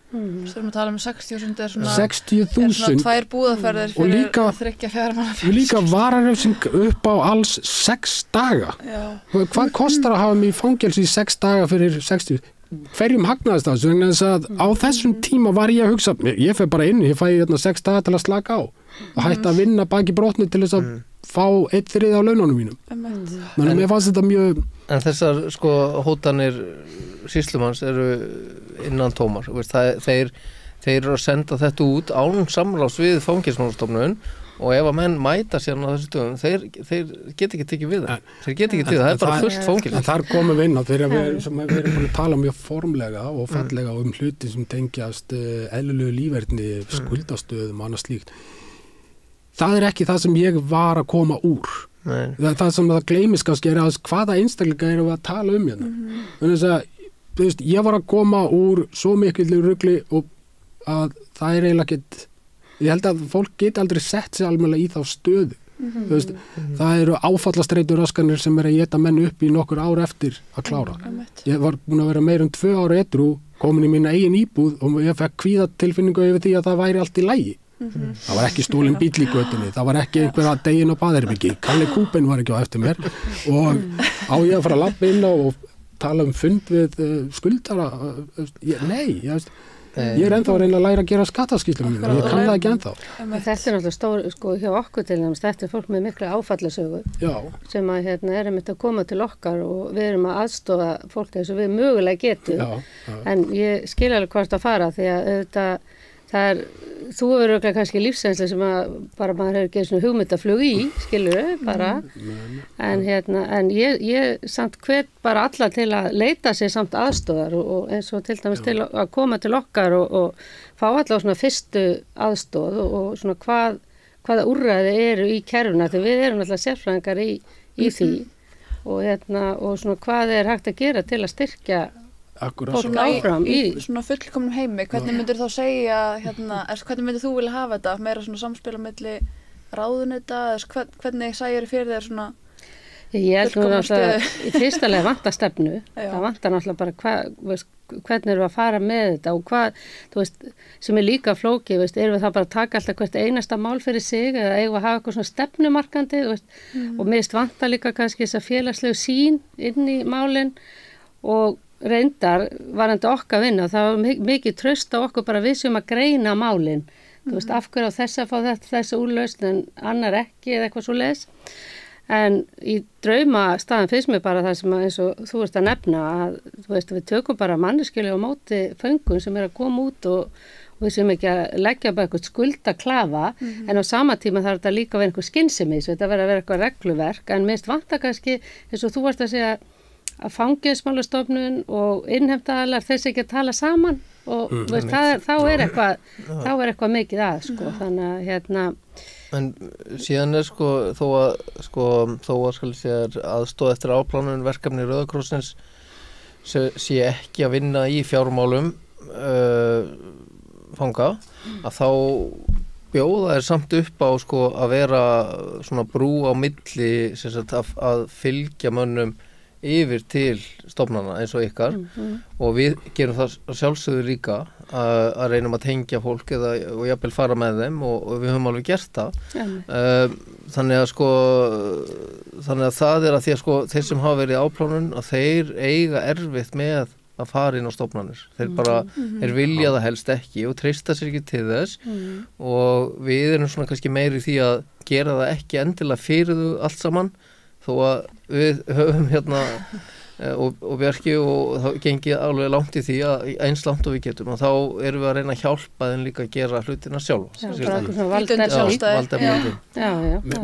Svo erum að tala 60.000 er svona 60.000 2 búðaferðir fyrir 3-4 manna og líka vararefsing upp á alls 6 daga. Hvað kostar að hafa mig í fangelsi í 6 daga fyrir 60? Hverjum hagnaðist það? Þannig að á þessum tíma var ég að hugsa, ég fer bara inn, ég fæ 6 daga til að slaka á og hætta að vinna baki brotni til þess að fá 1/3 á laununum mínum. Þannig að mér fannst þetta mjög... En þessar sko hótanir sýslumanns eru innan tómar. Þeir eru að senda þetta út án samráðs við Fangelsismálastofnun og ef að menn mæta sér á þessu dögum, þeir geta ekki tekið við það. Þeir geta ekki tekið það er bara fullt fangelsi. En þar komum við inn á þegar við erum búin að tala mjög formlega og fallega hluti sem tengjast eðlilegu líferni, skuldastöðum og annað slíkt. Það er ekki það sem ég var að koma úr. Það sem það gleymis kannski er að hvaða einstaklinga erum við að tala um hérna. Þannig að ég var að koma úr svo mikil rugli og að það er eiginlega ekkert, ég held að fólk geti aldrei sett sig almennilega í þá stöðu. Það eru áfallastreitur raskanir sem er að éta menn upp í nokkur ár eftir að klára. Ég var búin að vera meira en 2 ára edrú, komin í mína eigin íbúð og ég fekk kvíðatilfinningu yfir því að það væri allt í lagi. Það var ekki stólinn bíll í götunni, það var ekki einhver að deginn á baðherbyggi, Kalli Kúben var ekki á eftir mér og á ég að fara að labba inn og tala um fund við skuldara, ég er ennþá að reyna að læra að gera skattaskýrslur mína, ég kann það ekki ennþá. Þetta er náttúrulega stór, sko, hjá okkur til dæmis, þetta er fólk með mikla áfallasögu sem að er einmitt að koma til okkar og við erum að aðstofa fólk eins og við mögulega getum, en ég skil alveg hvort að fara því að auðvitað það er, þú hefur örugglega kannski lífsreynslu sem að bara maður hefur gefið svona hugmyndaflug í, skilurðu, bara en ég samt hvet bara alla til að leita sér samt aðstoðar og eins og til dæmis til að koma til okkar og fá alla svona fyrstu aðstoð og svona hvaða úrræði eru í kerfuna því við erum alltaf sérfræðingar í því og svona hvað er hægt að gera til að styrkja fólk áfram í svona fullkomnum heimi, hvernig myndir þá segja hvernig myndir þú vilja hafa þetta meira svona samspil á milli ráðuneyta, hvernig sæjur fyrir þér svona ég held nú náttúrulega í fyrsta leið vantar stefnu það vantar náttúrulega bara hvernig erum við að fara með þetta og hvað, þú veist, sem er líka flókið, erum við það bara að taka alltaf hvert einasta mál fyrir sig eða eigum við að hafa eitthvað svona stefnumarkandi, og mér vantar líka kannski þess að félagslegu sýn inn í málin og reyndar varandi okkar vinna, það var mikið traust á okkur bara við sem að greina málin. Þú veist, af hverju á þess að fá þessu úrlausn en annar ekki eða eitthvað svo leis. En í draumastaðan finnst mér bara það sem eins og þú veist að nefna að þú veist, við tökum bara manneskjulega á móti föngum sem að koma út og við sem ekki að leggja bara eitthvað skuldaklafa en á sama tíma þarf þetta líka að vera einhver skynsemi, þetta verður að vera eitthvað regluverk en minnst vantar kannski eins og þú varst að segja að Fangelsismálastofnun og innheimtuaðilar þessi ekki að tala saman og veist, þá er eitthvað mikið að sko, þannig að En síðan sko þó að skal sér aðstoð eftir afplánun verkefni Rauða krossins sé ekki að vinna í fjármálum fanga að þá bjóða er samt upp á sko að vera svona brú á milli sem sagt að fylgja mönnum yfir til stofnana eins og ykkar og við gerum það sjálfsögðu líka að reynum að tengja fólk og jafnvel fara með þeim og við höfum alveg gert það þannig að það er að því að sko þeir sem hafa verið í afplánun að þeir eiga erfitt með að fara inn á stofnanir þeir vilja það helst ekki og treysta sér ekki til þess og við erum svona kannski meiri því að gera það ekki endilega fyrir þau allt saman þó að við höfum og Bjarki og þá gengið alveg langt í því að eins langt og við getum og þá erum við að reyna að hjálpa þeim líka að gera hlutina sjálfa.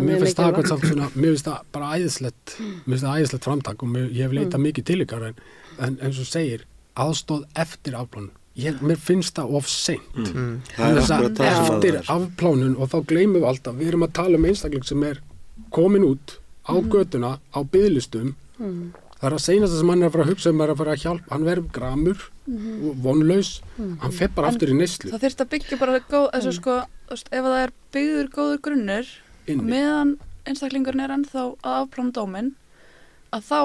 Mér finnst það bara æðislegt framtak og ég hef leitað mikið til ykkar en eins og segir, aðstoð eftir afplánun. Mér finnst það of seint. Eftir afplánun og þá gleymum við alltaf, við erum að tala um einstakling sem er komin út á götuna, á biðlistum það er að seinasta sem hann er að fara að hugsa er að fara að hjálpa, hann verður gramur vonlaus, hann fer bara aftur í neyslu. Það þyrfti að byggja bara þessu sko, ef það er byggður góður grunnur og meðan einstaklingurinn er ennþá að afplána dóminn að þá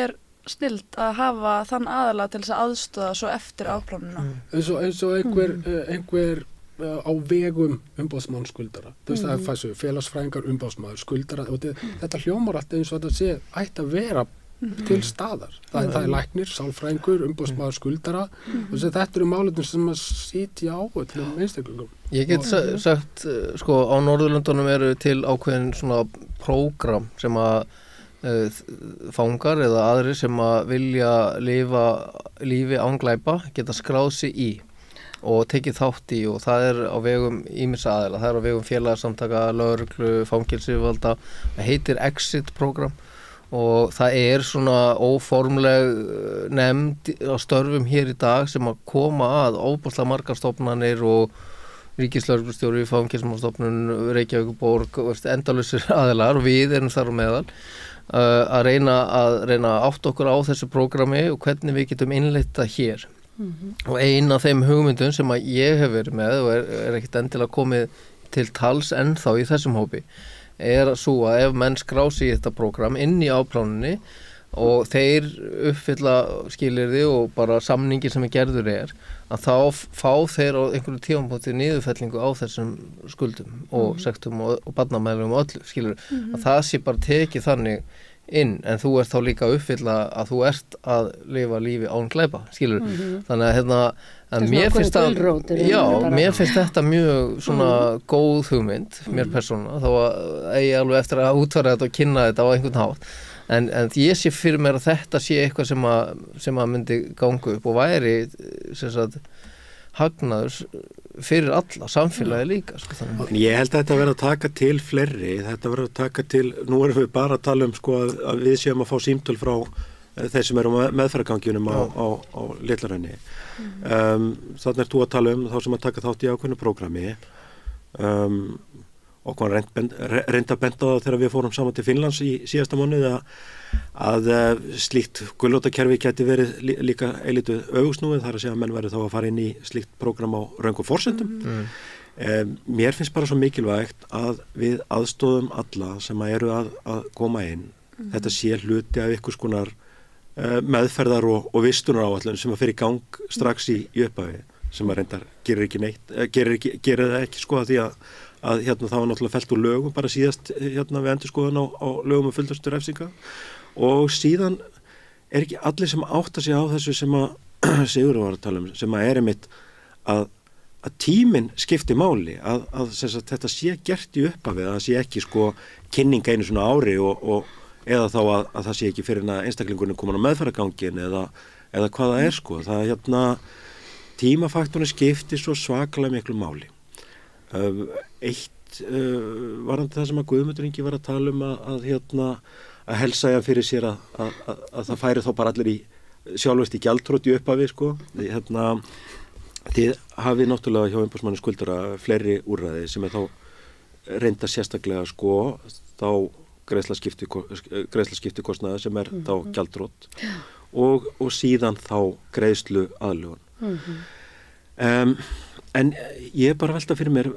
er snilt að hafa þann aðala til þess að aðstoða svo eftir afplánuna. Eins og einhver á vegum umboðsmann skuldara. Þú veist það er þessu félagsfræðingar umboðsmaður skuldara og þetta hljómar alltaf eins og þetta sé ætti að vera til staðar. Það er læknir, sálfræðingur, umboðsmaður skuldara og þetta eru málefni sem að sitja á öllum einstaklingum. Ég get sagt, sko á Norðurlöndunum eru til ákveðin svona prógram sem að fangar eða aðrir sem að vilja lifa lífi án glæpa geta skráð sig í og tekið þátt í og það er á vegum ýmissa aðila, það er á vegum félagasamtaka, lögreglu, fangelsisvalda, það heitir Exit-program og það er svona óformleg nefnd á störfum hér í dag sem að koma að óbúslega margar stofnanir og ríkislögreglustjóri, Fangelsismálastofnun, Reykjavíkurborg, endalausir aðilar og við erum þar á meðal að reyna að átta okkur á þessu prógrami og hvernig við getum innleitt það hér. Og ein af þeim hugmyndum sem að ég hef verið með og er ekkert endilega komið til tals ennþá í þessum hópi er svo að ef menn skrá sig í þetta prógram inn í afplánuninni og þeir uppfylla skilyrði og bara samningi sem gerður að þá fá þeir á einhverju tímapunkti niðurfellingu á þessum skuldum og sektum og barnameðlum og öllu skilyrði að það sé bara tekið þannig inn, en þú ert þá líka að uppfylla að þú ert að lifa lífi án glæpa, skilur þannig að mér finnst þetta mjög svona góð hugmynd, mér persóna þá að ég alveg eftir að útfæra þetta og kynna þetta á einhvern hátt en ég sé fyrir mér að þetta sé eitthvað sem að myndi ganga upp og væri sem sagt hagnaður fyrir alla, samfélagi líka sko, Ég held að þetta verður að taka til fleiri, þetta verður að taka til nú erum við bara að tala um sko að við séum að fá símtöl frá þeir sem eru meðferðarganginum á Litla-Hrauni þannig er þú að tala um þá sem að taka þátt í ákveðnu prógrami og hvað reynd að benda það þegar við fórum saman til Finnlands í síðasta mánuði að slíkt gulrótarkerfi geti verið líka eilítið öfugsnúið, þar að segja að menn verið þá að fara inn í slíkt prógram á röngum forsendum. Mér finnst bara svo mikilvægt að við aðstoðum alla sem eru að koma inn. Þetta sé hluti af einhvers konar meðferðar og vistunaráætlun sem að fer í gang strax í upphafi sem að reyndar gerir ekki neitt, gerir það ekki sko því að það var náttúrulega fellt úr lögum bara síðast við endurskoðun á lögum fullnustu refsinga og síðan ekki allir sem átta sig á þessu sem að Sigurður var að tala sem að einmitt að tíminn skipti máli, að þetta sé gert í upphafi, að það sé ekki kynning einu svona ári og eða þá að það sé ekki fyrir að einstaklingurinn komin á meðferðargangin eða hvað það er það tímafaktorinn skipti svo svakalega miklu máli. Eitt varandi það sem að Guðmundur Ingi var að tala að helsæja fyrir sér að það færi þá bara allir í sjálfvist í gjaldþrot í upphafi þið hafið náttúrulega hjá umboðsmanni skuldara fleiri úrræði sem þá reynda sérstaklega þá greiðslaskipti kostnaði sem þá gjaldþrot og síðan þá greiðslu aðlögun. En ég bara velta fyrir mér,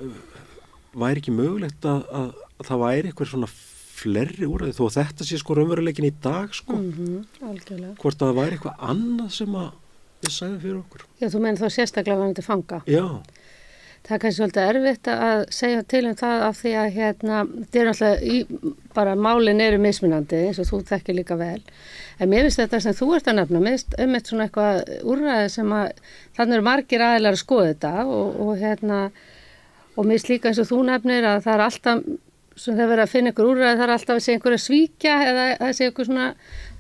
væri ekki mögulegt að það væri eitthvað svona fleiri úrræði þó þetta sé raunveruleikin í dag algjörlega. Hvort að það væri eitthvað annað sem að við sagðum fyrir okkur. Já, þú menn þá sérstaklega varðandi fanga. Já. Það er kannski svolítið erfitt að segja til það af því að þetta er náttúrulega bara málin eru mismunandi eins og þú þekkir líka vel. En mér finnst þetta sem þú ert að nefna, mér finnst eitthvað svona úrræði sem að þannig eru margir aðilar að skoða þetta og mér finnst líka eins og þú nefnir að það er alltaf þegar verið að finna ykkur úrræði, það er alltaf að sé einhver að svíkja eða að sé ykkur svona,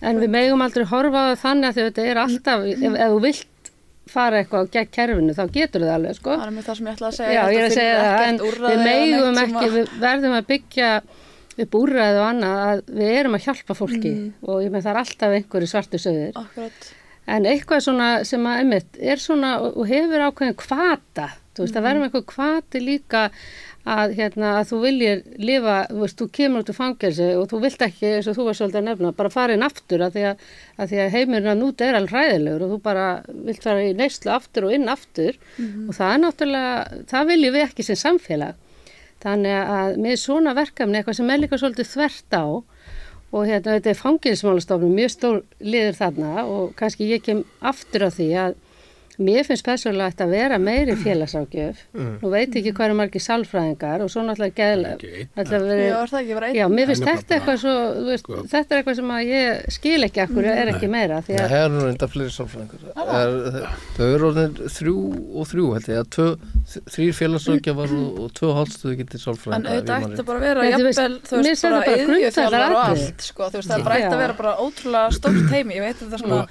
en við megum aldrei horfa á það þannig að þetta er alltaf, ef þú vilt fara eitthvað gegn kerfinu, þá getur það alveg, Það er með það sem ég ætla að segja. Já, ég er að segja það, en við megum ekki, við verðum að byggja upp úrræði og annað að við erum að hjálpa fólki og ég með það er alltaf einhverju svartu sauðir. Akkurat. En eitthvað svona sem að einmitt er svona og hefur ákveðin hvata, þú veist, það verður með eitthvað hvati líka að þú viljir lifa, þú kemur út úr fangelsi og þú vilt ekki, eins og þú var svolítið að nefna, bara fara inn aftur að því að heimurinn að núti alveg hræðilegur og þú bara vilt fara í neyslu aftur og inn aftur og það er náttúrulega, það viljum við ekki sem samfélag. Þannig að með svona verkefni, eitthvað sem er líka svolítið þvert á og þetta er fangelsismálastofnun, mjög stór liður þarna og kannski ég kem aftur á því að mér finnst persónulega að vera meiri félagságjöf. Nú veit ekki hvað eru margir sálfræðingar og svo náttúrulega Já, mér finnst þetta eitthvað svo, þetta er eitthvað sem að ég skil ekki af hverju er ekki meira. Það er nú reynda fleiri sálfræðingar. Þau eru orðin 3 og 3 held ég, 3 félagságjafar og 2 hálfstöðu getið sálfræðingar. En auðvitað ætti bara að vera jafnvel, þú veist, bara iðjuþjálfar og allt, það er bara ætti að vera bara ótrúlega stórt heimi. Ég veit þetta svona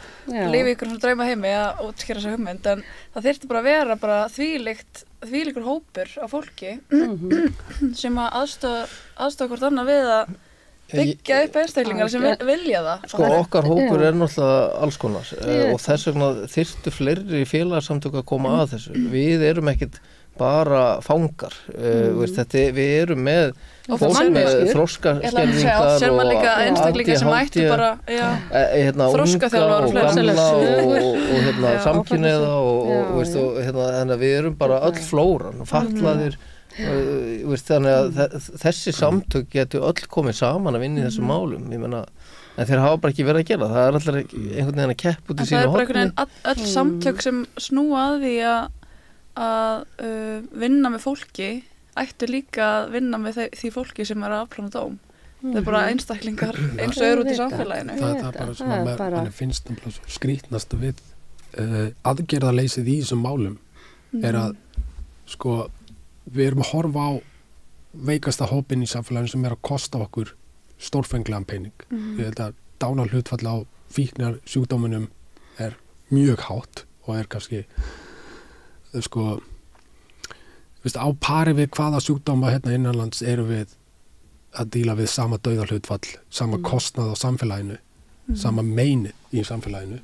lifi ykkur svona drauma heimi að útskýra þessa hugmynd, en það þyrfti bara að vera bara þvílíkur hópur af fólki sem að aðstoða hvort annað við að byggja upp einstaklingar sem vilja það. Okkar hópur er náttúrulega alls konar og þess vegna þyrftu fleiri félagsamtök að koma að þessu. Við erum ekkit bara fangar, við erum með fólk með þroskaskerðingar og einstaklingar sem ættu bara þroskaþjálfar og gamla og samkynhneigða og þannig að við erum bara öll flóran og fatlaðir þannig að þessi samtök getur öll komið saman að vinna í þessum málum, ég meina, en þeir hafa bara ekki verið að gera það er allir einhvern veginn að keppa út í sínu horni. Það er bara einhvern veginn öll samtök sem snúa að því að vinna með fólki ættu líka að vinna með því fólki sem er að afplána dóm. Það er bara einstaklingar eins og eru út í samfélaginu. Það er bara sem að manni finnst skrýtnast við aðgerðaleysið í þessum málum er að við erum að horfa á veikasta hópinn í samfélaginu sem er að kosta okkur stórfenglegan pening. Ég held að dánarhlutfall á fíknar sjúkdómunum er mjög hátt og er kannski á pari við hvaða sjúkdóma innanlands eru við að díla við sama dauðahlutfall, sama kostnað á samfélaginu, sama meini í samfélaginu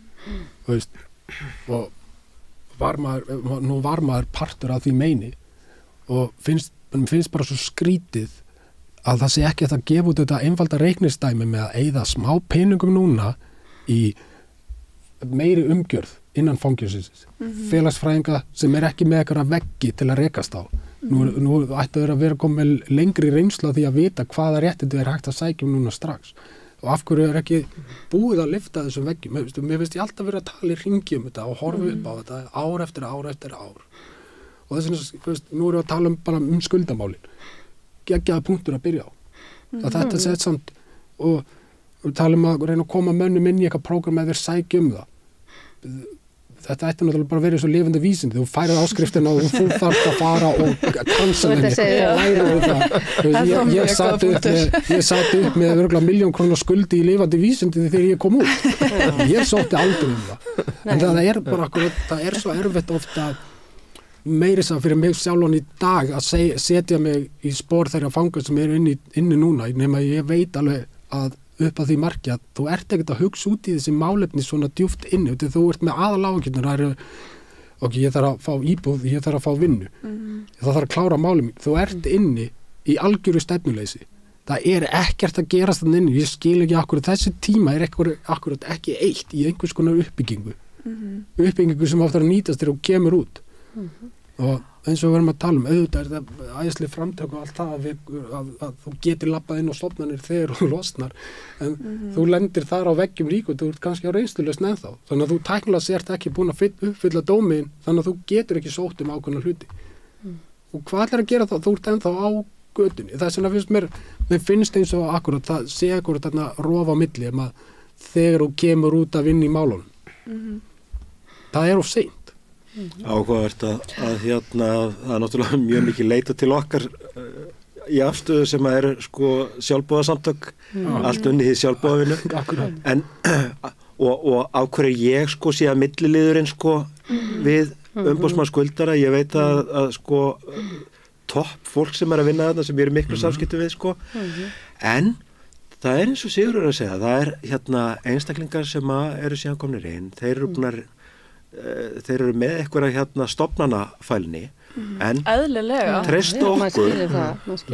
og nú var maður partur af því meini og finnst bara svo skrítið að það sé ekki að það gefa út þetta einfalda reiknistæmi með að eyða smá peningum núna í meiri umgjörð innan fangelsins, félagsfræðinga sem er ekki með eitthvað veggi til að rekast á. Nú ættu þeir að vera komið lengri reynslu af því að vita hvaða réttindi er hægt að sækja núna strax. Og af hverju er ekki búið að lyfta þessum veggjum? Mér finnst ég alltaf verið að tala í hringi þetta og horfa upp á þetta ár eftir ár eftir ár. Og þess vegna, nú erum við að tala bara skuldamálin. Geggjaða punktur að byrja á. Að þetta sett samt og við talum að reyna að koma mönnum inn í eitthvað prógram eða þeir sækja það. Þetta ætti náttúrulega bara að vera svo lifandi vísindi. Þú færið áskriftina og þú þarft að fara og kansa henni og læra við það. Ég satt upp með örgulega 1 milljón króna skuldi í lifandi vísindi þegar ég kom út. Ég sótti aldrei það. En það er bara akkurat, það er svo erfitt ofta meiri sá fyrir mig sjálfan í dag að setja mig í spór þeirra fanga sem eru inni núna, nema ég veit alveg að upp að því marki að þú ert ekkert að hugsa út í þessi málefni svona djúpt inni, þú ert með aðaláhyggjurnar, það eru ok, ég þarf að fá íbúð, ég þarf að fá vinnu, það þarf að klára málefni, þú ert inni í algjöru stefnuleysi, það er ekkert að gerast þannig inni, ég skil ekki akkurat þessi tíma er akkurat ekki eitt í einhvers konar uppbyggingu sem oftar að nýtast þegar þú kemur út og eins og við verðum að tala auðvitað er það æðislega framtök og allt það að þú getur labbað inn á stofnanir þegar þú losnar en þú lendir þar á veggjum líka og þú ert kannski á reynslulausn ennþá þannig að þú tæknilega sért ekki búin að uppfylla dóminn þannig að þú getur ekki sótt ákveðna hluti og hvað er að gera þá? Þú ert ennþá á götunni það er svona mér finnst eins og akkurat það sé akkurat þarna rofa á milli að þegar þú kemur út að vinna í málunum það er of seint Áhugavert að það er náttúrulega mjög mikið leita til okkar í afstöðu sem að eru sko sjálfboðasamtök allt unnið í sjálfboðavinu en og á hverju ég sko sé að milliliðurinn sko við umboðsmann skuldara ég veit að sko topp fólk sem er að vinna þarna sem eru miklu samskipti við sko en það er eins og Sigurður að segja það er einstaklingar sem eru síðan komnir inn þeir eru með eitthvað stofnanafælni en treysta okkur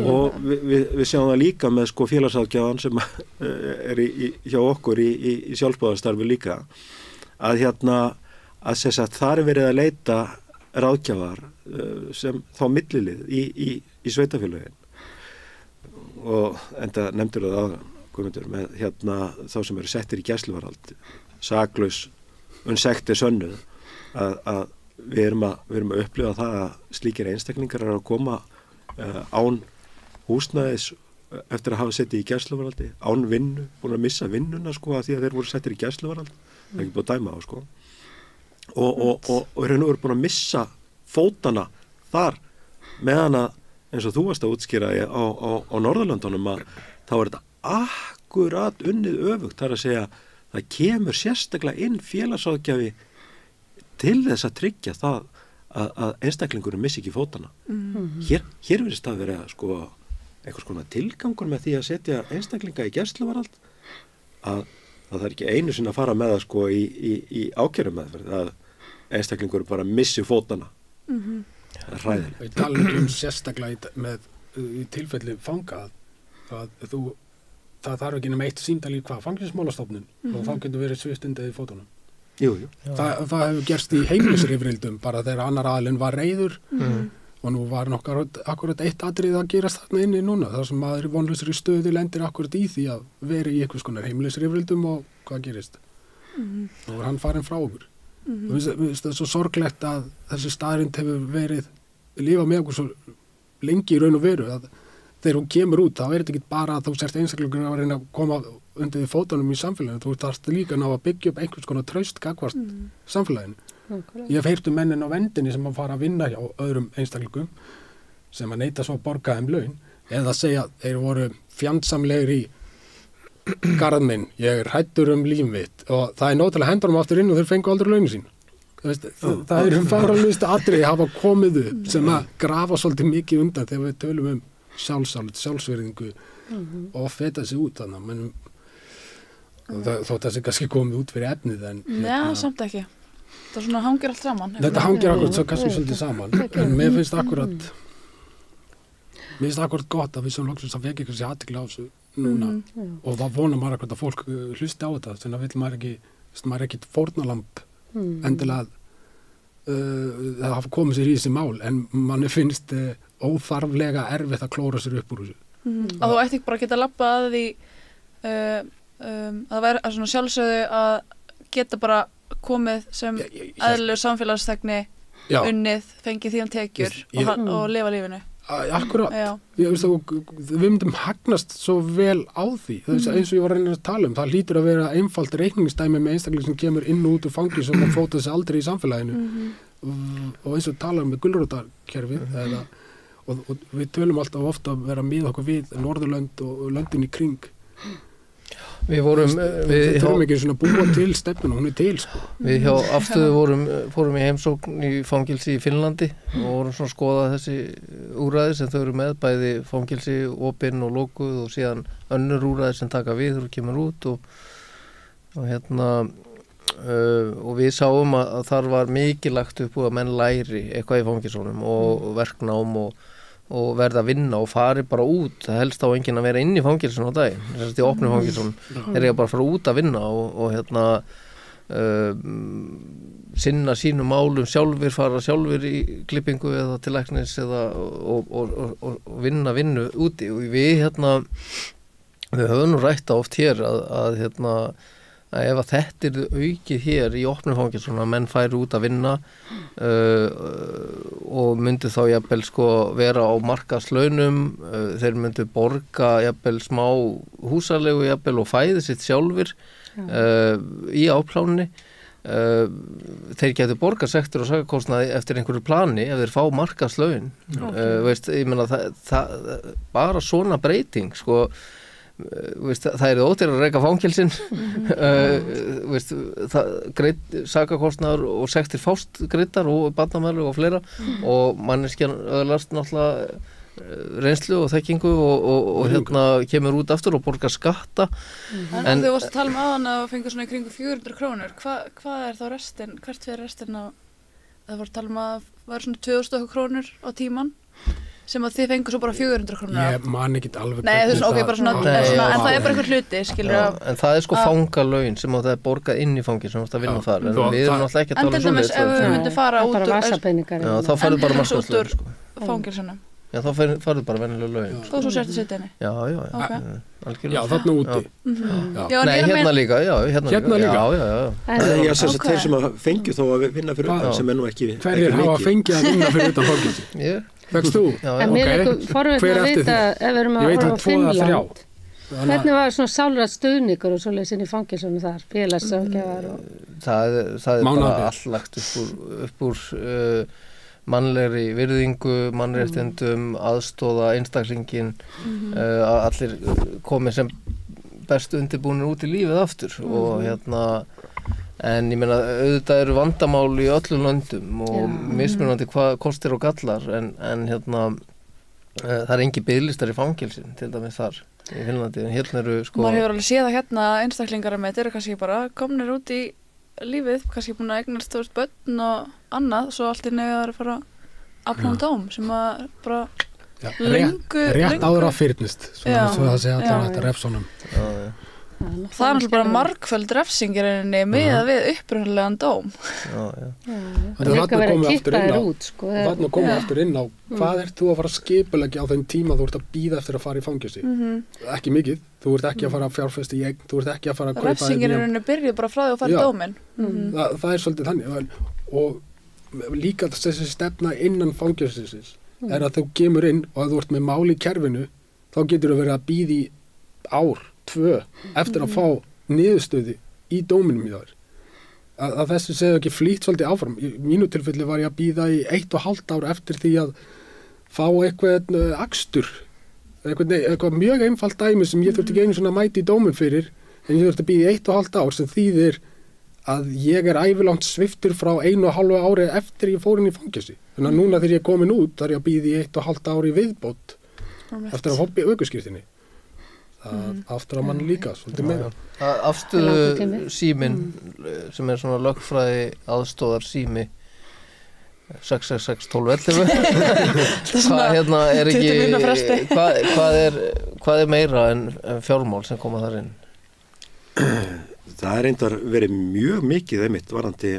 og við sjáum það líka með sko félagsráðgjafan sem er hjá okkur í sjálfsboðarstarfi líka að þar er verið að leita ráðgjafar sem þá millilið í sveitafélögin og enda nefndur það Guðmundur með þá sem eru settir í gæsluvarðhald saklaus sekti sönnuð að við erum að upplifa það að slíkir einstaklingar eru að koma án húsnæðis eftir að hafa settið í gæsluvarðhaldi án vinnu, búin að missa vinnuna sko að því að þeir voru settir í gæsluvarðhald það er ekki búin að dæma á sko og eru búin að missa fótana þar meðan að eins og þú varst að útskýra á Norðurlöndunum að þá er þetta akkurat unnið öfugt þar að segja það kemur sérstaklega inn félagsráðgjafi til þess að tryggja það að einstaklingurinn missi ekki fótana. Hér virðist það vera sko einhvers konar tilgangur með því að setja einstaklinga í gæsluvarðhald að það er ekki einu sinni að fara með það sko í ákærumeðferð að einstaklingur bara missi fótana. Það er hræðilegt. Við talum sérstaklega í tilfelli fanga að það þarf ekki nema eitt síndal í fangelsismálastofnun og þá getur verið sviptundið í fótunum. Jú. Það hefur gerst í heimilisrifrildum bara þegar annar aðilinn var reiður og nú var akkurat eitt atriði að gerast þarna inni núna þar sem maður vonlausri stöðu lendir akkurat í því að vera í einhvers konar heimilisrifrildum og hvað gerist? Nú var hann farin frá okkur. Það er svo sorglegt að þessi staðrind hefur verið lifa með okkur svo lengi í raun og veru að þegar hún kemur út, þá er þetta ekki bara að þú sért einstaklingur að reyna að koma undir því fótunum í samfélaginu, þú þarft líka að ná að byggja upp einhvers konar traust gagnvart samfélaginu. Ég hef heyrt mennin á vendinni sem að fara að vinna hjá öðrum einstaklingum sem að neita svo að borga þeim laun eða að segja þeir voru fjandsamlegir í garðminn, ég er hræddur líf mitt og það er nótilega hendur aftur inn og þeir fengu aldrei launin sín. Það er fáránlegustu atriði hafa komið upp sem að grafa svolítið mikið undan þegar við tölum sjálfsverðingu og feta sig út þannig þótt það sé kannski komið út fyrir efnið en samt ekki það svona hangir allt saman þetta hangir akkurat svo kannski svolítið saman en mér finnst akkurat gott að við sem loksins að vekja ykkur sér athygli á þessu núna og það vonar maður akkurat að fólk hlusti á þetta þannig að vill maður ekki fórnalamb endilega það hafa komið sér í þessi mál en manni finnst óþarflega erfitt að klóra sér upp úr þessu. Að þú ætti ekki bara að geta labbað að því að það væri svona sjálfsögðu að geta bara komið sem eðlilegur samfélagsþegni unnið, fengið þín tekjur og lifa lífinu. Akkurat, við myndum hagnast svo vel á því, eins og ég var að reyna að tala það hlýtur að vera einfalt reikningsdæmi með einstakling sem kemur inn og út úr fangi sem að fóta þessi aldrei í samfélaginu og eins og tala með gulrótarkerfið og við tölum alltaf ofta að vera með okkur við Norðurlönd og löndin í kring. Við þurfum ekki svona búa til stefnuna, hún til sko. Við hjá afstöðu fórum í heimsókn í fangilsi í Finnlandi og vorum svona að skoða þessi úrræði sem þau eru með, bæði fangilsi opin og lokuð og síðan önnur úrræði sem taka við þegar kemur út og við sáum að þar var mikið lagt upp að menn læri eitthvað í fangilsunum og verknám og verða að vinna og fari bara út. Það helst á enginn að vera inn í fangilsun á daginn. Þess að í opnu fangilsun ég bara að fara út að vinna og sinna sínum málum sjálfur, fara sjálfur í klippingu eða til læknis og vinna vinnu úti. Og við höfum nú rætt oft hér að ef að þetta er aukið hér í opnu fangilsun að menn færi út að vinna og myndu þá jafnvel vera á markaðslaunum, þeir myndu borga jafnvel smá húsalegu jafnvel og fæði sitt sjálfur í áplánunni. Þeir getur borga sektor og sakakostnaði eftir einhverju plani ef þeir fá markaðslaun. Ég meina það bara svona breyting það er ódýrara að reka fangelsin sakakostnaður og sektir fást greiddar og barnamælu og fleira og manneskjan öðlast náttúrulega reynslu og þekkingu og kemur út aftur og borgar skatta. En þú varst að tala áðan að fengur svona í kringu 400 krónur. Hvað er þá restin? Hvert fyrir restin á það var að tala að var svona 2000 krónur á tíman sem að þið fengur svo bara 400 krónur. Ég man ekki alveg. Nei, þú veist, bara svona, en það er bara einhver hluti, skilur. En það er fangalaun sem það er borgað inn í fangi sem það vinna þar. En við erum náttúrulega ekki að tala um svoleiðis. En til dæmis ef við myndum fara út úr, þá færðu bara markaðslaun. Fangilsunum. Já, þá færðu bara venjuleg laun. Þó svo sértu sitt inni. Já. Já, þarna úti. Nei, hérna líka, já. Hérna líka? Já, þeir sem að fengju þó að vinna fyrir utan sem er nú ekki hverjir hafa fengið að vinna fyrir utan fangilsi? Fegst þú? En mér er forvitna að vita ef við erum að horfa á Finnland hvernig var svona sálrætt stuðningur og svoleiðis inn í fangilsunum þar félagsráðgjafar það er bara allagt upp úr mannlegri virðingu, mannréttindum aðstoða einstaklingin allir komið sem best undirbúnir út í lífið aftur og en ég meina auðvitað eru vandamál í öllum löndum og mismunandi hvað kostir og gallar en það er engi biðlistar í fangilsin til dæmis þar í Finnlandi en hérna eru maður hefur alveg séð að einstaklingar með þetta eru kannski bara komnir út í lífið kannski búin að eignast börn og annað svo allt í nefn að fara að afplána dóm sem að bara rétt áður að fyrnist svo það sé allar þetta refsónum það er náttúrulega bara margföld refsingir með við upprunalega dóm þarna komum við aftur inn á hvað ert þú að fara að skipuleggja á þeim tíma þú ert að bíða eftir að fara í fangelsi ekki mikið, þú ert ekki að fara að fjárfesta í eign þú ert ekki að fara að kaupa refsingir byrja bara frá því að fara dóminn það er svolítið þannig og líka þessi stefna innan fangelsisins er að þú kemur inn og að þú ert með mál í kerfinu þá getur þú verið að bíða í ár 2 eftir að fá niðurstöðu í dóminum í þar að þessu segja ekki flýtt svolítið áfram í mínu tilfelli var ég að bíða í 1,5 ár eftir því að fá eitthvað akstur eitthvað mjög einfalt dæmi sem ég þurfti ekki einu svona að mæti í dómin fyrir en ég þurfti að bíða í 1,5 ár sem þýðir að ég er ævilangt sviptur frá 1,5 ári eftir ég fór inn í fangelsi þannig að núna þegar ég er komin út þar ég að bíða í 1,5 ári viðbót eftir að hoppa í ökuskírteini aftur á mann líka svolítið meira afstöðu síminn sem er svona lögfræði aðstóðar sími 666-1211 er ekki hvað er meira en fjármál sem koma þar inn það er reyndar verið mjög mikið einmitt varðandi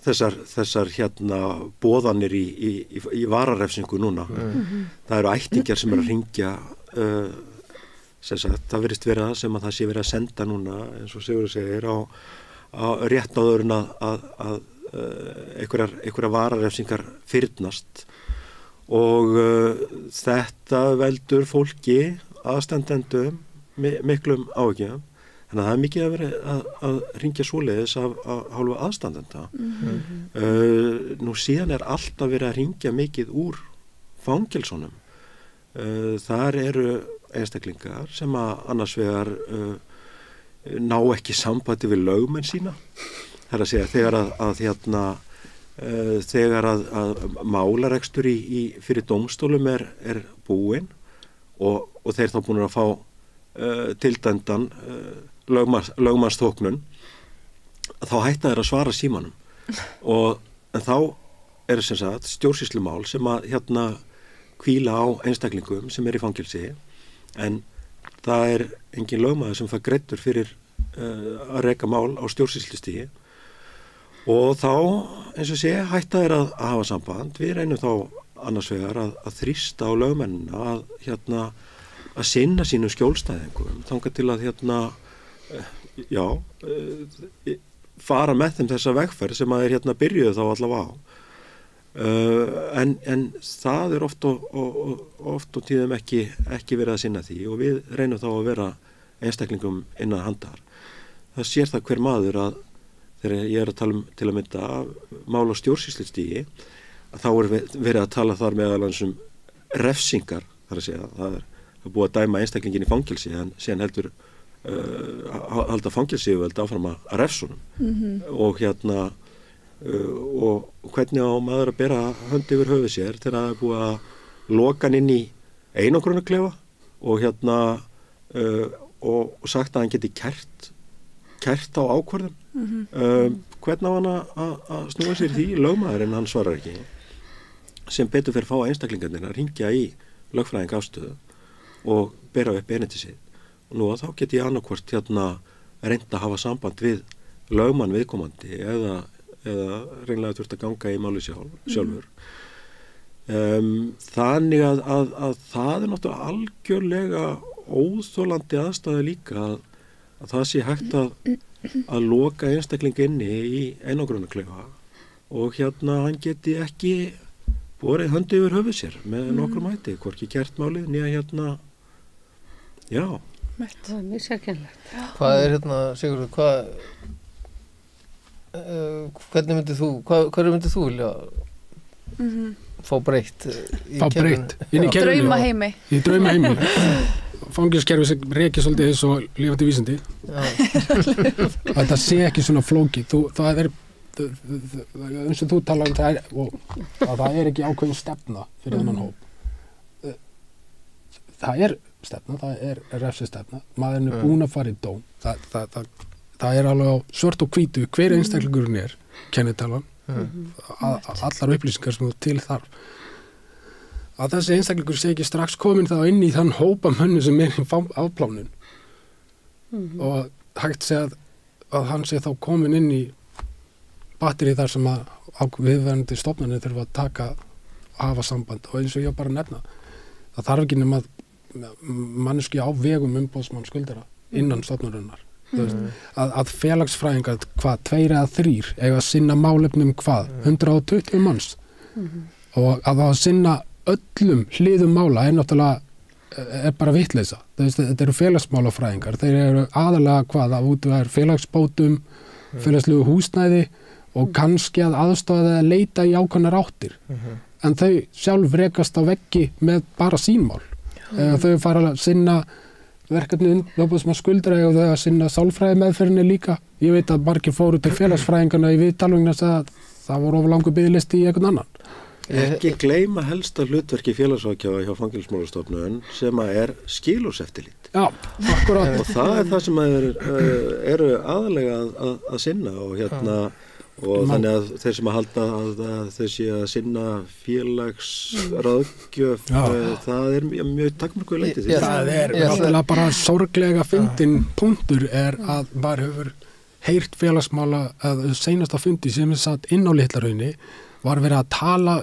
þessar boðanir í vararefsingu núna það eru ættingjar sem eru að hringja það verðist vera sem að það sé verið að senda núna eins og Sigurður segir á rétt áður að einhverjar vararefsingar fyrnast og þetta veldur fólki aðstandendum miklum áhyggjum. Þannig að það mikið að vera að hringja svoleiðis af hálfu aðstandenda. Nú síðan alltaf verið að hringja mikið úr fangelsonum. Þar eru einstaklingar sem að annars vegar ná ekki sambandi við lögmenn sína. Það er að segja þegar að málarekstur fyrir dómstólum er búinn og þeir þá búin að fá tildæmdan lögmannsþóknun, þá hætta þeir að svara símanum en þá eru sem sagt stjórnsýslumál sem að hvíla á einstaklingum sem í fangelsi, en það engin lögmaður sem fær greiddur fyrir að reka mál á stjórnsýslustigi og þá eins og sé hætta þeir að hafa samband. Við reynum þá annars vegar að þrýsta á lögmennina að sinna sínum skjólstæðingum þangað til að fara með þeim þessa vegferð sem að byrjuðu þá allavega á. En það oft og tíðum ekki verið að sinna því og við reynum þá að vera einstaklingum innan handar. Það sér það hver maður að þegar ég að tala til að mynda mál á stjórnsýslustigi, að þá verið að tala þar meðal refsingar, þar að segja, það búið að dæma einstaklingin í fangelsi en síðan heldur halda fangelsiyfirvöld áfram að refsunum og og hvernig á maður að bera hönd yfir höfuð sér þegar það búið að loka hann inn í einangrunarklefa og og sagt að hann geti kært á ákvörðum. Hvernig á hann að snúa sér því lögmaður en hann svarar ekki, sem betur fyrir fá einstaklingarnir að hringja í lögfræðing afstöðu og bera upp erindi sitt. Og nú þá get ég annarkvort reynt að hafa samband við lögmann viðkomandi eða reynlega þurft að ganga í máli sjálfur. Þannig að það náttúrulega algjörlega óþolandi aðstæða líka að það sé hægt að loka einstakling inni í einangrunarklefa og hann geti ekki borið höndi yfir höfuð sér með nokkrum hætti, hvorki gert málið nýja já. Það er mjög sérkennlegt. Hvað Sigurður, hvernig myndið þú vilja fá breytt í kerfinu? Draumaheimi. Í draumaheimi. Fangelskerfi sem rekið svolítið eins og lifandi vísindi. Þetta sé ekki svona flókið. Það eins og þú tala það ekki ákveðin stefna fyrir þennan hóp. Það stefna, það refsistefna. Maðurinn búinn að fara í dóm. Það alveg á svört og hvítu hver einstaklingurinn kennitalan, allar upplýsingar sem þú til þarf. Að þessi einstaklingur sé ekki strax komin þá inn í þann hópa mönnu sem í afplánun og hægt sé að hann sé þá komin inn í batteri þar sem að viðverandi stofnanir þurfa að hafa samband og eins og ég bara nefna. Það þarf ekki nema manneskja á vegum umboðsmann skuldara innan stofnunarinnar. Að félagsfræðingar 2 eða 3 eiga að sinna málefnum 120 manns og að sinna öllum hliðum mála náttúrulega bara vitleysa. Þetta eru félagsmálafræðingar, þeir eru aðalega að útvegar félagsbótum, félagslegu húsnæði og kannski að aðstoða að leita í ákveðnar áttir. En þau sjálf rekast á veggi með bara sínmál. Þau fara að sinna verkefni umboðsmann skuldara og þau að sinna sálfræði meðferðinni líka. Ég veit að margir fóru til félagsfræðingarna í viðtalvegna að það voru of langur biðlisti í einhvern annan. Ekki gleyma helsta hlutverki félagsráðgjafa hjá Fangelsismálastofnun sem skilorðseftirlit. Já, akkurat. Og það það sem eru aðalega að sinna og þannig að þeir sem að halda að þeir sé að sinna félagsráðgjöf, það mjög takmörkuð leyti. Það náttúrulega bara sorglega fyndin punktur að maður hefur heyrt félagsmála að seinasta fundi sem satt inn á Litla-Hrauni var verið að tala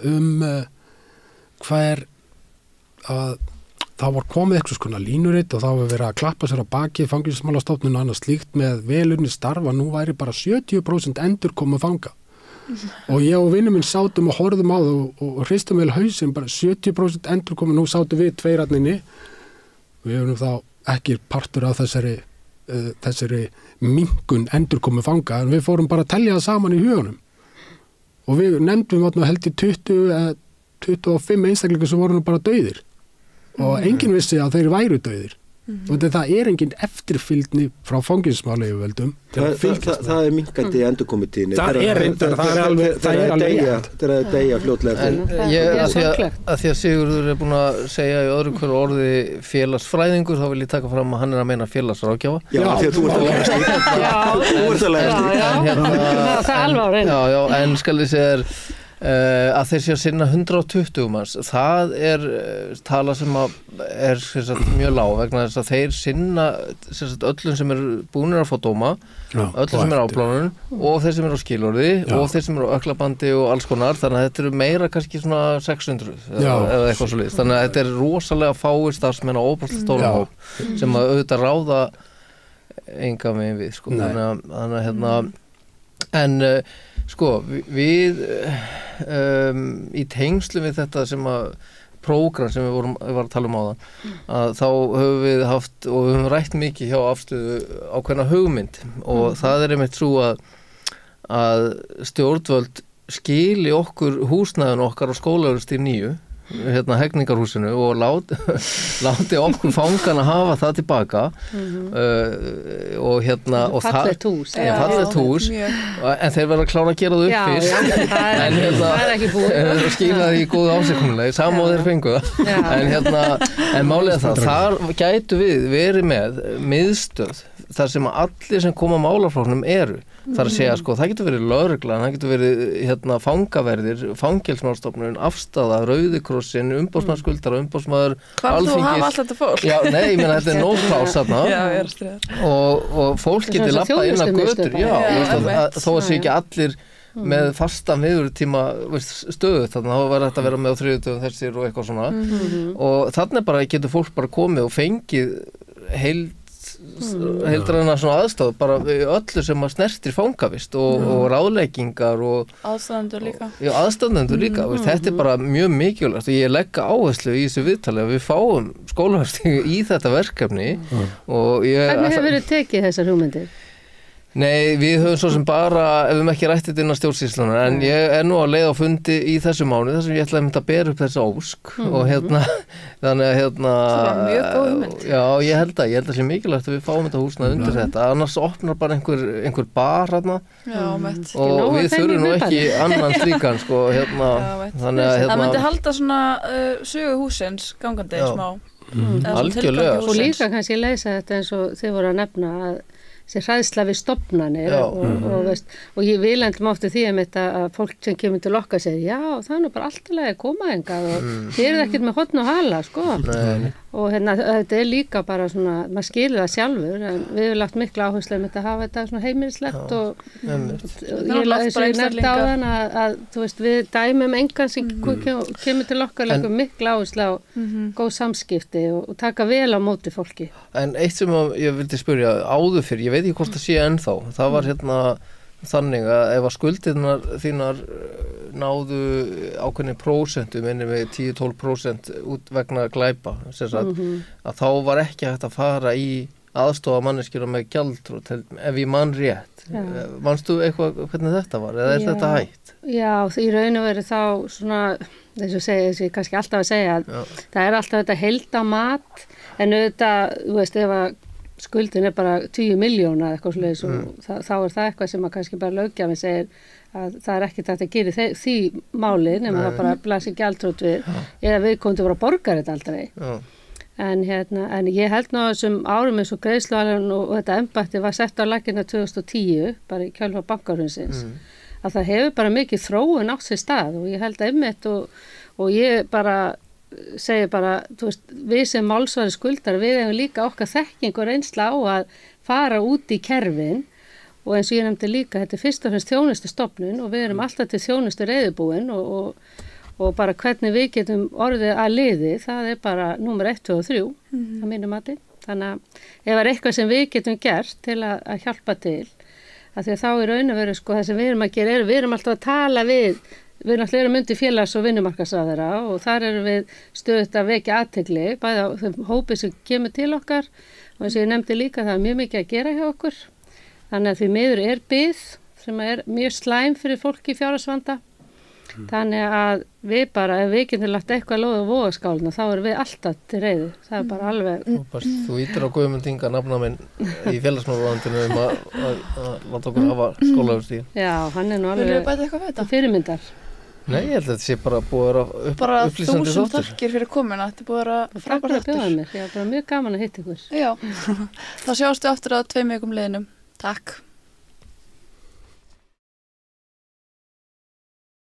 hver að það var komið eitthvað svona línuritt og þá var verið að klappa sér á baki Fangelsismálastofnun og annað slíkt með velunni starfa. Nú væri bara 70% endur koma fanga og ég og vinur minn sátum og horfðum á það og hristum vel hausinn, bara 70% endurkomu, nú sátum við tveirarninni, við höfum þá ekki partur af þessari minkun endurkomu fanga, en við fórum bara að telja það saman í hugunum og við nefndum held í 25 einstaklingar sem voru nú bara dauðir og enginn vissi að þeir væru dauðir. Og það engin eftirfylgni frá fangelsismálayfirvöldum. Það minnkandi endurkomutíðinni. Það er alveg rétt. Það að deyja fljótlega. Að því að Sigurður búin að segja í öðru hverju orði félagsfræðingur, þá vil ég taka fram að hann að meina félagsráðgjafa. Já, því að þú ert að læra slíkt. Þú ert að læra slíkt. Það alveg á reyna. Já, en skal ég segja þér að þeir sé að sinna 120 manns, það tala sem er mjög lág vegna þess að þeir sinna öllum sem búnir að fá dóma, öllum sem afplánun og þeir sem á skilorði og þeir sem á öklabandi og alls konar, þannig að þetta meira kannski svona 600 eða eitthvað svo list, þannig að þetta rosalega fáir starfsmenn á óbúslega stóran hóp sem að auðvitað ráða enga megin við, sko, þannig að en sko, við í tengslu við þetta sem að prógram sem við varum að tala áðan, að þá höfum við haft og við höfum rætt mikið hjá afstöðu ákveðna hugmynd og það einmitt svo að stjórnvöld skili okkur húsnæðin okkar á Skólavörðustíg 9 hegningarhúsinu og láti okkur fangana hafa það tilbaka og og fallegt hús en þeir verða að klára að gera það upp fyrst en það er ekki búið skila því góðu ásökunarlegi sama og þeir fengu það en málið það, þar gætu við verið með miðstöð þar sem allir sem koma málaflóknum eru þar að segja, sko, það getur verið lögreglan, það getur verið fangaverðir, fangelsmálstofnun, afstaða, Rauðikrossin, umboðsmaðurskuldara, umboðsmaður Hvað þú hafa alltaf þetta fólk? Já, nei, ég meina, þetta er nógplás þarna og fólk getur labbað inn á götur þó að sé ekki allir með fastan viðverutíma stöðu, þannig að það var hægt að vera með á þriðjudögum þessir og eitthvað svona og þannig bara getur fólk bara komið og fengið heildræna svona aðstáð bara öllu sem að snertir fangavist og ráðleggingar og aðstæðendur líka aðstæðendur líka, þetta bara mjög mikilvægt og ég legg áherslu í þessu viðtali að við fáum Skólavörðustíg í þetta verkefni og Hvernig hefur verið tekið þessar hugmyndir? Nei, við höfum svo sem bara ef við ekki rætt þetta innan stjórnsýslunnar en ég nú að leiða á fundi í þessu mánu þar sem ég ætlaði að bera upp þessa ósk og þannig að Það var mjög góð hugmynd Já, ég held að sé mikilvægt að við fáum þetta húsnað undir þetta, annars opnar bara einhver bar og við þurfum nú ekki annan slíkan sko, þannig að Það myndi halda svona sögu húsins gangandi smá Algjörlega Og líka kannski leysa þetta eins og þið voru að nefna að sem hræðsla við stofnanir og ég vil endum ofta því að fólk sem kemur til okkar segir já, það er nú bara alltaf að koma engað og þið eruð ekkert með hotn og hala sko. Og þetta er líka bara svona, maður skilur það sjálfur en við hefum lagt mikla áherslu að hafa þetta svona heimilislegt og ég nefndi á þann að þú veist, við dæmum engan sem kemur til okkar leggur mikla áherslu á góð samskipti og taka vel á móti fólki. En eitt sem ég vildi spyrja áður fyrir, ég veit ekki hvort það sé ennþá, það var þannig að ef að skuldirnar þínar náðu ákveðni prósentu, minnum við 10-12% út vegna glæpa, að þá var ekki hægt að fara í aðstofa manneskjur með gjaldþrot, ef ég man rétt. Manstu eitthvað hvernig þetta var, eða þetta hægt? Já, í raun og veru þá svona, þess að kannski alltaf að segja að það er alltaf þetta heildamat, en auðvitað, þú veist, ef að skuldin er bara 10 milljóna eitthvað svoleiðis og þá er það eitthvað sem að kannski bara löggjafinn segir að það er ekkert hægt að gera því máli nema það bara blasir gjaldþrot við eða viðkomandi bara borgar þetta aldrei. En ég held nú að þessum árum eins og greiðsluaðlögun og þetta embætti var sett á laggirnar 2010 bara í kjölfar bankahrunsins að það hefur bara mikið þróun átt sér stað og ég held einmitt og ég bara segir bara, þú veist, við sem málsvari skuldar, við hefum líka okkar þekking og reynsla á að fara út í kerfin og eins og ég nefndi líka, þetta er fyrst og fremst þjónustustofnun og við erum alltaf til þjónustu reiðubúin og bara hvernig við getum orðið að liði, það er bara númer 1, 2 og 3 að mínu mati. Þannig að ef það er eitthvað sem við getum gert til að hjálpa til, að því að þá í raun og veru sko það sem við erum að gera við erum alltaf að tala við alltaf erum undir félags- og vinnumarkaðsráðherra og þar erum við stöðugt að vekja athygli bæði á þeim hópi sem kemur til okkar og eins og ég nefndi líka það er mjög mikið að gera hjá okkur þannig að því miður bið sem er mjög slæm fyrir fólki í fjárhagsvanda þannig að við bara, ef við getum lagt eitthvað lóð á vogaskálina, þá erum við alltaf til reiðu. Það er bara alveg... Þú ítir á Guðmund Inga nafna minn í félagsmálaráðuneytinu að láta okkur hafa skólaverðstíð. Já, hann er nú alveg... Viljum við bæta eitthvað við þetta? Fyrirmyndar. Nei, ég held að þetta sé bara búið að vera upplýsandi þáttur. Bara 1000 þakkir fyrir komuna, þetta er búið að vera frábær þáttur. Já, bara mjög gaman að hitta ykkur. Já, þá sjáumst við aftur á 2 vikum liðnum. Takk.